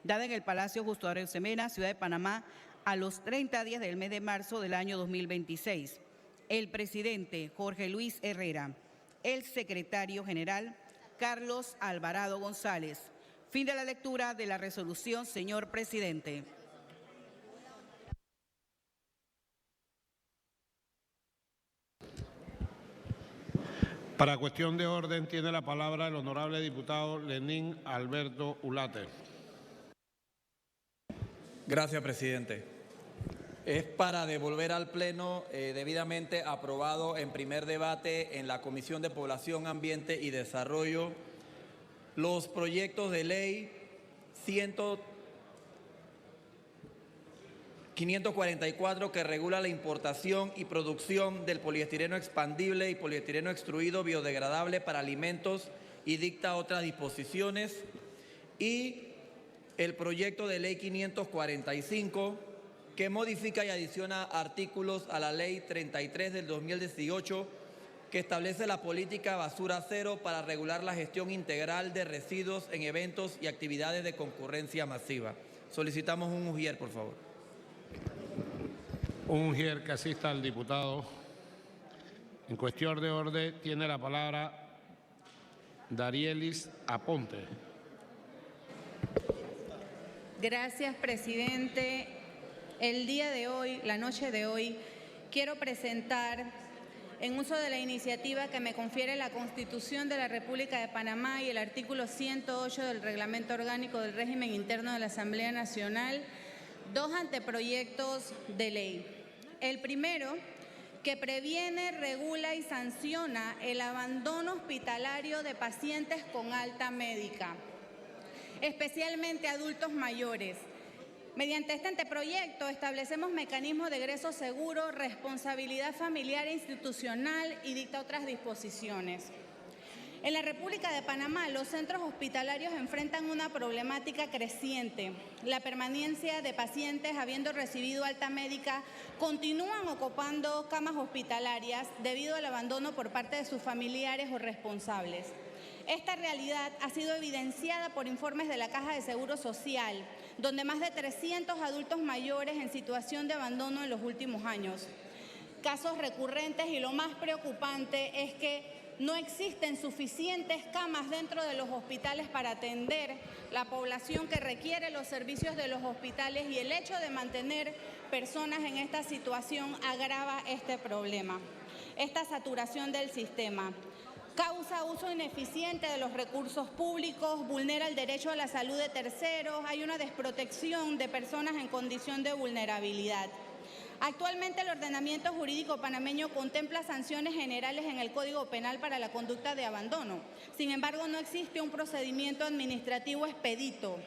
Dada en el Palacio Justo Arosemena, Ciudad de Panamá, a los 30 días del mes de marzo del año 2026, el presidente Jorge Luis Herrera, el secretario general Carlos Alvarado González. Fin de la lectura de la resolución, señor presidente. Para cuestión de orden tiene la palabra el honorable diputado Lenín Alberto Ulate. Gracias, presidente. Es para devolver al Pleno debidamente aprobado en primer debate en la Comisión de Población, Ambiente y Desarrollo los proyectos de ley 544 que regula la importación y producción del poliestireno expandible y poliestireno extruido biodegradable para alimentos y dicta otras disposiciones, y el proyecto de ley 545 que modifica y adiciona artículos a la ley 33 del 2018 que establece la política basura cero para regular la gestión integral de residuos en eventos y actividades de concurrencia masiva. Solicitamos un ujier, por favor. Un ujier que asista al diputado. En cuestión de orden tiene la palabra Darielis Aponte. Gracias, presidente. El día de hoy, la noche de hoy, quiero presentar, en uso de la iniciativa que me confiere la Constitución de la República de Panamá y el artículo 108 del Reglamento Orgánico del Régimen Interno de la Asamblea Nacional, dos anteproyectos de ley. El primero, que previene, regula y sanciona el abandono hospitalario de pacientes con alta médica, especialmente adultos mayores. Mediante este anteproyecto establecemos mecanismos de egreso seguro, responsabilidad familiar e institucional y dicta otras disposiciones. En la República de Panamá, los centros hospitalarios enfrentan una problemática creciente. La permanencia de pacientes habiendo recibido alta médica continúan ocupando camas hospitalarias debido al abandono por parte de sus familiares o responsables. Esta realidad ha sido evidenciada por informes de la Caja de Seguro Social, donde más de 300 adultos mayores en situación de abandono en los últimos años. Casos recurrentes y lo más preocupante es que no existen suficientes camas dentro de los hospitales para atender la población que requiere los servicios de los hospitales y el hecho de mantener personas en esta situación agrava este problema. Esta saturación del sistema causa uso ineficiente de los recursos públicos, vulnera el derecho a la salud de terceros, hay una desprotección de personas en condición de vulnerabilidad. Actualmente el ordenamiento jurídico panameño contempla sanciones generales en el Código Penal para la conducta de abandono. Sin embargo, no existe un procedimiento administrativo expedito.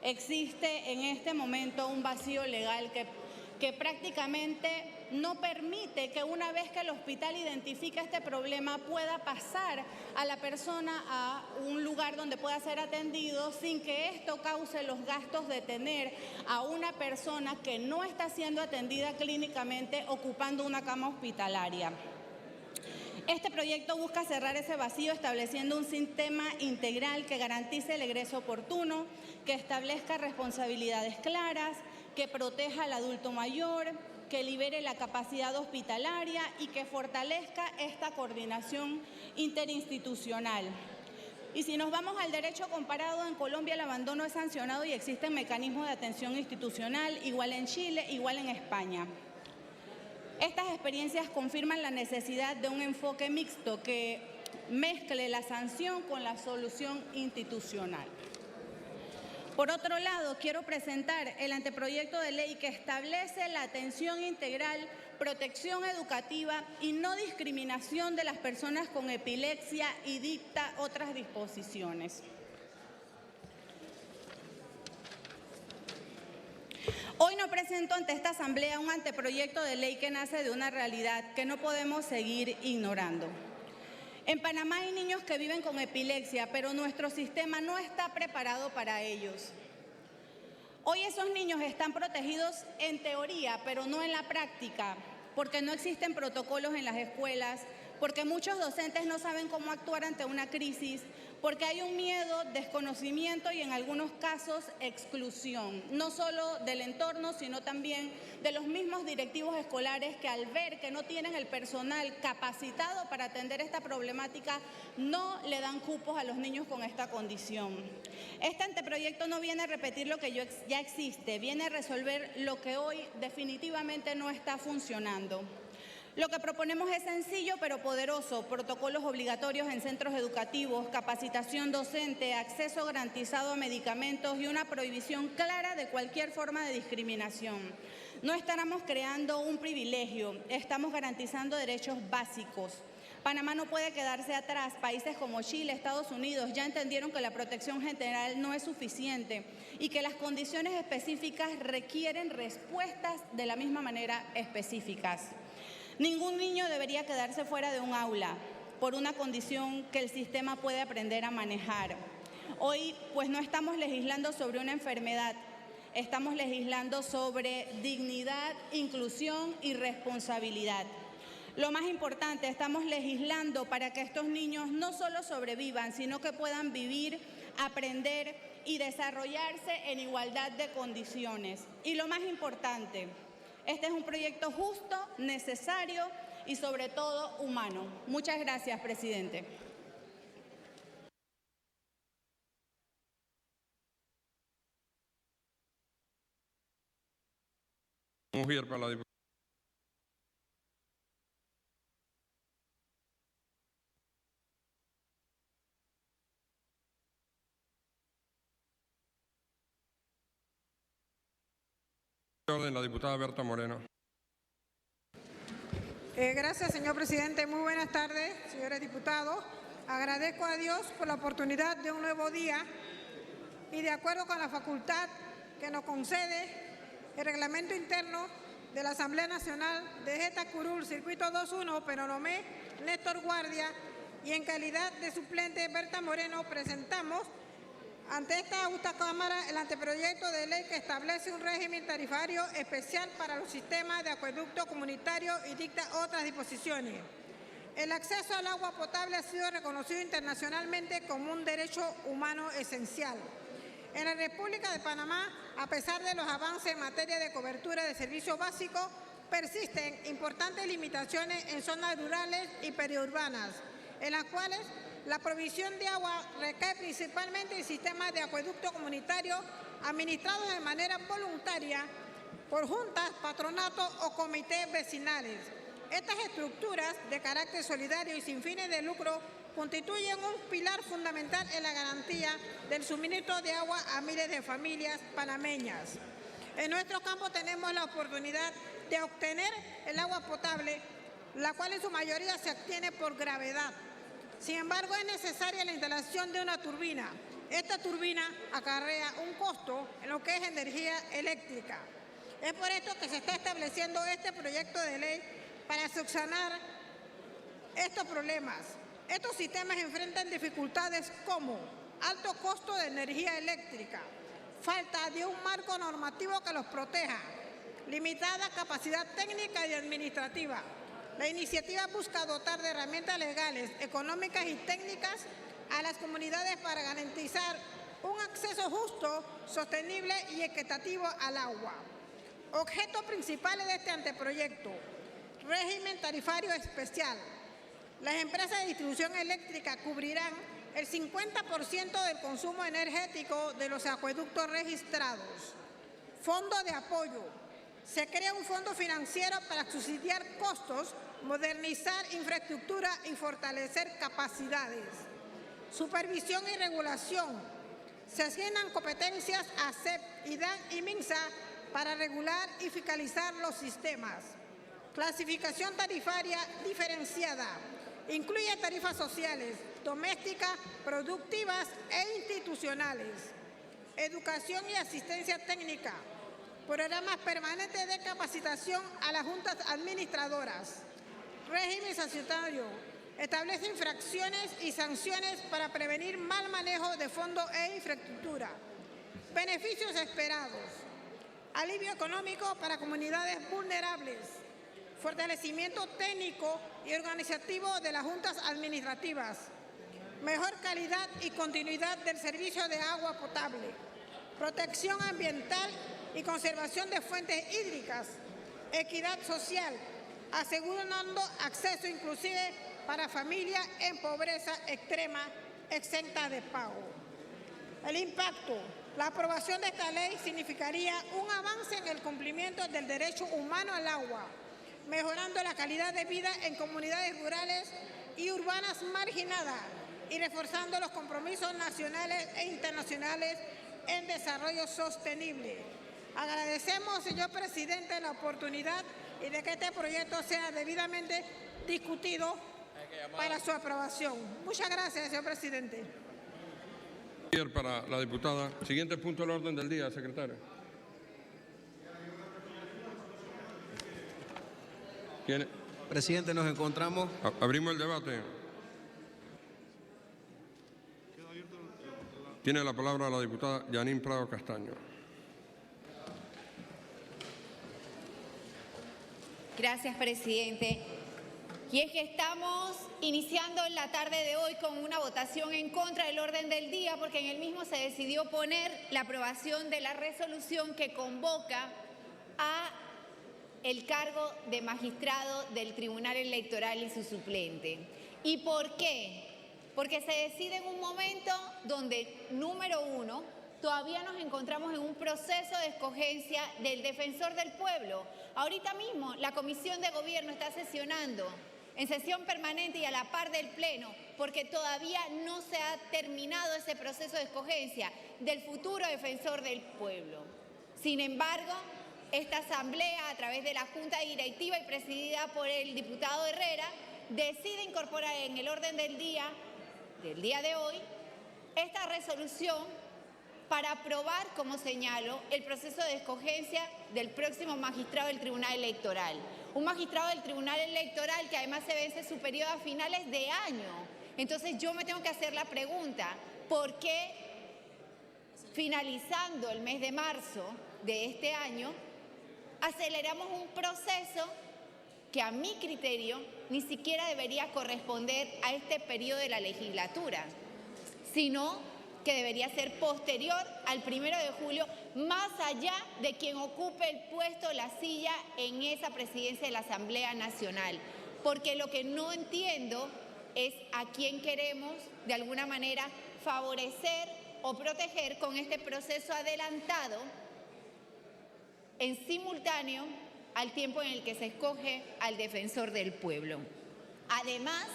Existe en este momento un vacío legal que prácticamente no permite que una vez que el hospital identifica este problema pueda pasar a la persona a un lugar donde pueda ser atendido sin que esto cause los gastos de tener a una persona que no está siendo atendida clínicamente ocupando una cama hospitalaria. Este proyecto busca cerrar ese vacío estableciendo un sistema integral que garantice el egreso oportuno, que establezca responsabilidades claras, que proteja al adulto mayor, que libere la capacidad hospitalaria y que fortalezca esta coordinación interinstitucional. Y si nos vamos al derecho comparado, en Colombia el abandono es sancionado y existen mecanismos de atención institucional, igual en Chile, igual en España. Estas experiencias confirman la necesidad de un enfoque mixto que mezcle la sanción con la solución institucional. Por otro lado, quiero presentar el anteproyecto de ley que establece la atención integral, protección educativa y no discriminación de las personas con epilepsia y dicta otras disposiciones. Hoy no presento ante esta Asamblea un anteproyecto de ley que nace de una realidad que no podemos seguir ignorando. En Panamá hay niños que viven con epilepsia, pero nuestro sistema no está preparado para ellos. Hoy esos niños están protegidos en teoría, pero no en la práctica, porque no existen protocolos en las escuelas, porque muchos docentes no saben cómo actuar ante una crisis, porque hay un miedo, desconocimiento y en algunos casos exclusión, no solo del entorno, sino también de los mismos directivos escolares que al ver que no tienen el personal capacitado para atender esta problemática, no le dan cupos a los niños con esta condición. Este anteproyecto no viene a repetir lo que ya existe, viene a resolver lo que hoy definitivamente no está funcionando. Lo que proponemos es sencillo pero poderoso: protocolos obligatorios en centros educativos, capacitación docente, acceso garantizado a medicamentos y una prohibición clara de cualquier forma de discriminación. No estamos creando un privilegio, estamos garantizando derechos básicos. Panamá no puede quedarse atrás. Países como Chile, Estados Unidos ya entendieron que la protección general no es suficiente y que las condiciones específicas requieren respuestas de la misma manera específicas. Ningún niño debería quedarse fuera de un aula por una condición que el sistema puede aprender a manejar. Hoy, pues, no estamos legislando sobre una enfermedad, estamos legislando sobre dignidad, inclusión y responsabilidad. Lo más importante, estamos legislando para que estos niños no solo sobrevivan, sino que puedan vivir, aprender y desarrollarse en igualdad de condiciones. Y lo más importante, este es un proyecto justo, necesario y sobre todo humano. Muchas gracias, presidente. Mujier para la diputada. La diputada Berta Moreno. Gracias, señor presidente. Muy buenas tardes, señores diputados. Agradezco a Dios por la oportunidad de un nuevo día y de acuerdo con la facultad que nos concede el reglamento interno de la Asamblea Nacional de Gesta Curul, Circuito 2-1, Penonomé, Néstor Guardia, y en calidad de suplente Berta Moreno, presentamos ante esta augusta Cámara el anteproyecto de ley que establece un régimen tarifario especial para los sistemas de acueducto comunitario y dicta otras disposiciones. El acceso al agua potable ha sido reconocido internacionalmente como un derecho humano esencial. En la República de Panamá, a pesar de los avances en materia de cobertura de servicios básicos, persisten importantes limitaciones en zonas rurales y periurbanas, en las cuales la provisión de agua recae principalmente en sistemas de acueducto comunitario administrados de manera voluntaria por juntas, patronatos o comités vecinales. Estas estructuras de carácter solidario y sin fines de lucro constituyen un pilar fundamental en la garantía del suministro de agua a miles de familias panameñas. En nuestro campo tenemos la oportunidad de obtener el agua potable, la cual en su mayoría se obtiene por gravedad. Sin embargo, es necesaria la instalación de una turbina. Esta turbina acarrea un costo en lo que es energía eléctrica. Es por esto que se está estableciendo este proyecto de ley para subsanar estos problemas. Estos sistemas enfrentan dificultades como alto costo de energía eléctrica, falta de un marco normativo que los proteja, limitada capacidad técnica y administrativa. La iniciativa busca dotar de herramientas legales, económicas y técnicas a las comunidades para garantizar un acceso justo, sostenible y equitativo al agua. Objetos principales de este anteproyecto: régimen tarifario especial. Las empresas de distribución eléctrica cubrirán el 50% del consumo energético de los acueductos registrados. Fondo de apoyo. Se crea un fondo financiero para subsidiar costos, modernizar infraestructura y fortalecer capacidades. Supervisión y regulación. Se asignan competencias a CEP, IDAN y MINSA para regular y fiscalizar los sistemas. Clasificación tarifaria diferenciada. Incluye tarifas sociales, domésticas, productivas e institucionales. Educación y asistencia técnica. Programas permanentes de capacitación a las juntas administradoras. Régimen sancionatorio. Establece infracciones y sanciones para prevenir mal manejo de fondos e infraestructura. Beneficios esperados. Alivio económico para comunidades vulnerables. Fortalecimiento técnico y organizativo de las juntas administrativas. Mejor calidad y continuidad del servicio de agua potable. Protección ambiental y conservación de fuentes hídricas. Equidad social, asegurando acceso inclusive para familias en pobreza extrema exenta de pago. El impacto. La aprobación de esta ley significaría un avance en el cumplimiento del derecho humano al agua, mejorando la calidad de vida en comunidades rurales y urbanas marginadas y reforzando los compromisos nacionales e internacionales en desarrollo sostenible. Agradecemos, señor presidente, la oportunidad y de que este proyecto sea debidamente discutido para su aprobación. Muchas gracias, señor presidente. Para la diputada. Siguiente punto del orden del día, secretario. ¿Quién? Presidente, nos encontramos. Abrimos el debate. Tiene la palabra la diputada Yanín Prado Castaño. Gracias, presidente. Y es que estamos iniciando en la tarde de hoy con una votación en contra del orden del día porque en el mismo se decidió poner la aprobación de la resolución que convoca a el cargo de magistrado del Tribunal Electoral y su suplente. ¿Y por qué? Porque se decide en un momento donde, número uno, todavía nos encontramos en un proceso de escogencia del defensor del pueblo. Ahorita mismo la Comisión de Gobierno está sesionando en sesión permanente y a la par del Pleno, porque todavía no se ha terminado ese proceso de escogencia del futuro defensor del pueblo. Sin embargo, esta Asamblea, a través de la Junta Directiva y presidida por el diputado Herrera, decide incorporar en el orden del día de hoy esta resolución para aprobar, como señalo, el proceso de escogencia del próximo magistrado del Tribunal Electoral. Un magistrado del Tribunal Electoral que además se vence su periodo a finales de año. Entonces yo me tengo que hacer la pregunta, ¿por qué finalizando el mes de marzo de este año aceleramos un proceso que a mi criterio ni siquiera debería corresponder a este periodo de la legislatura, sino que debería ser posterior al 1 de julio, más allá de quien ocupe el puesto, la silla en esa presidencia de la Asamblea Nacional? Porque lo que no entiendo es a quién queremos, de alguna manera, favorecer o proteger con este proceso adelantado en simultáneo al tiempo en el que se escoge al defensor del pueblo. Además,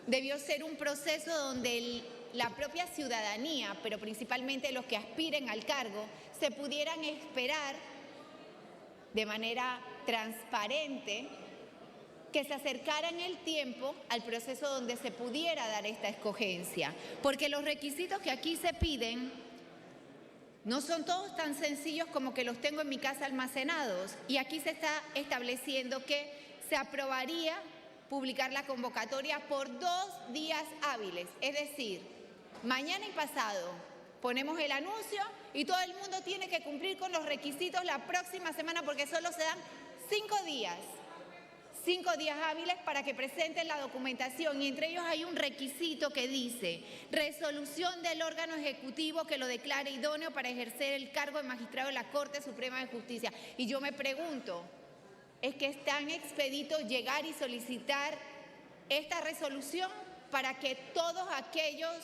debió ser un proceso donde la propia ciudadanía, pero principalmente los que aspiren al cargo, se pudieran esperar de manera transparente que se acercara en el tiempo al proceso donde se pudiera dar esta escogencia. Porque los requisitos que aquí se piden no son todos tan sencillos como que los tengo en mi casa almacenados. Y aquí se está estableciendo que se aprobaría publicar la convocatoria por 2 días hábiles. Es decir, mañana y pasado ponemos el anuncio y todo el mundo tiene que cumplir con los requisitos la próxima semana porque solo se dan 5 días. 5 días hábiles para que presenten la documentación y entre ellos hay un requisito que dice resolución del órgano ejecutivo que lo declare idóneo para ejercer el cargo de magistrado de la Corte Suprema de Justicia. Y yo me pregunto, ¿es que es tan expedito llegar y solicitar esta resolución para que todos aquellos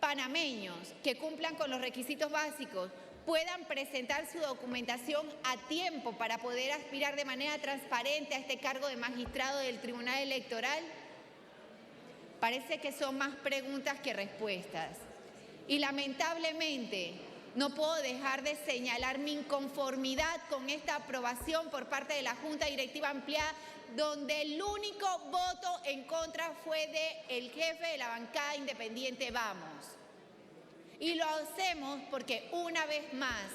panameños que cumplan con los requisitos básicos puedan presentar su documentación a tiempo para poder aspirar de manera transparente a este cargo de magistrado del Tribunal Electoral? Parece que son más preguntas que respuestas. Y lamentablemente no puedo dejar de señalar mi inconformidad con esta aprobación por parte de la Junta Directiva Ampliada, donde el único voto en contra fue del jefe de la bancada independiente Vamos. Y lo hacemos porque una vez más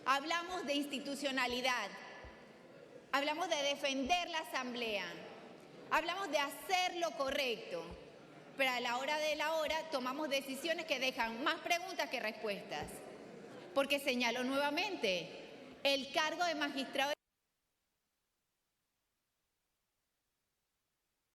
hablamos de institucionalidad, hablamos de defender la Asamblea, hablamos de hacer lo correcto, pero a la hora de la hora tomamos decisiones que dejan más preguntas que respuestas. Porque señalo nuevamente, el cargo de magistrado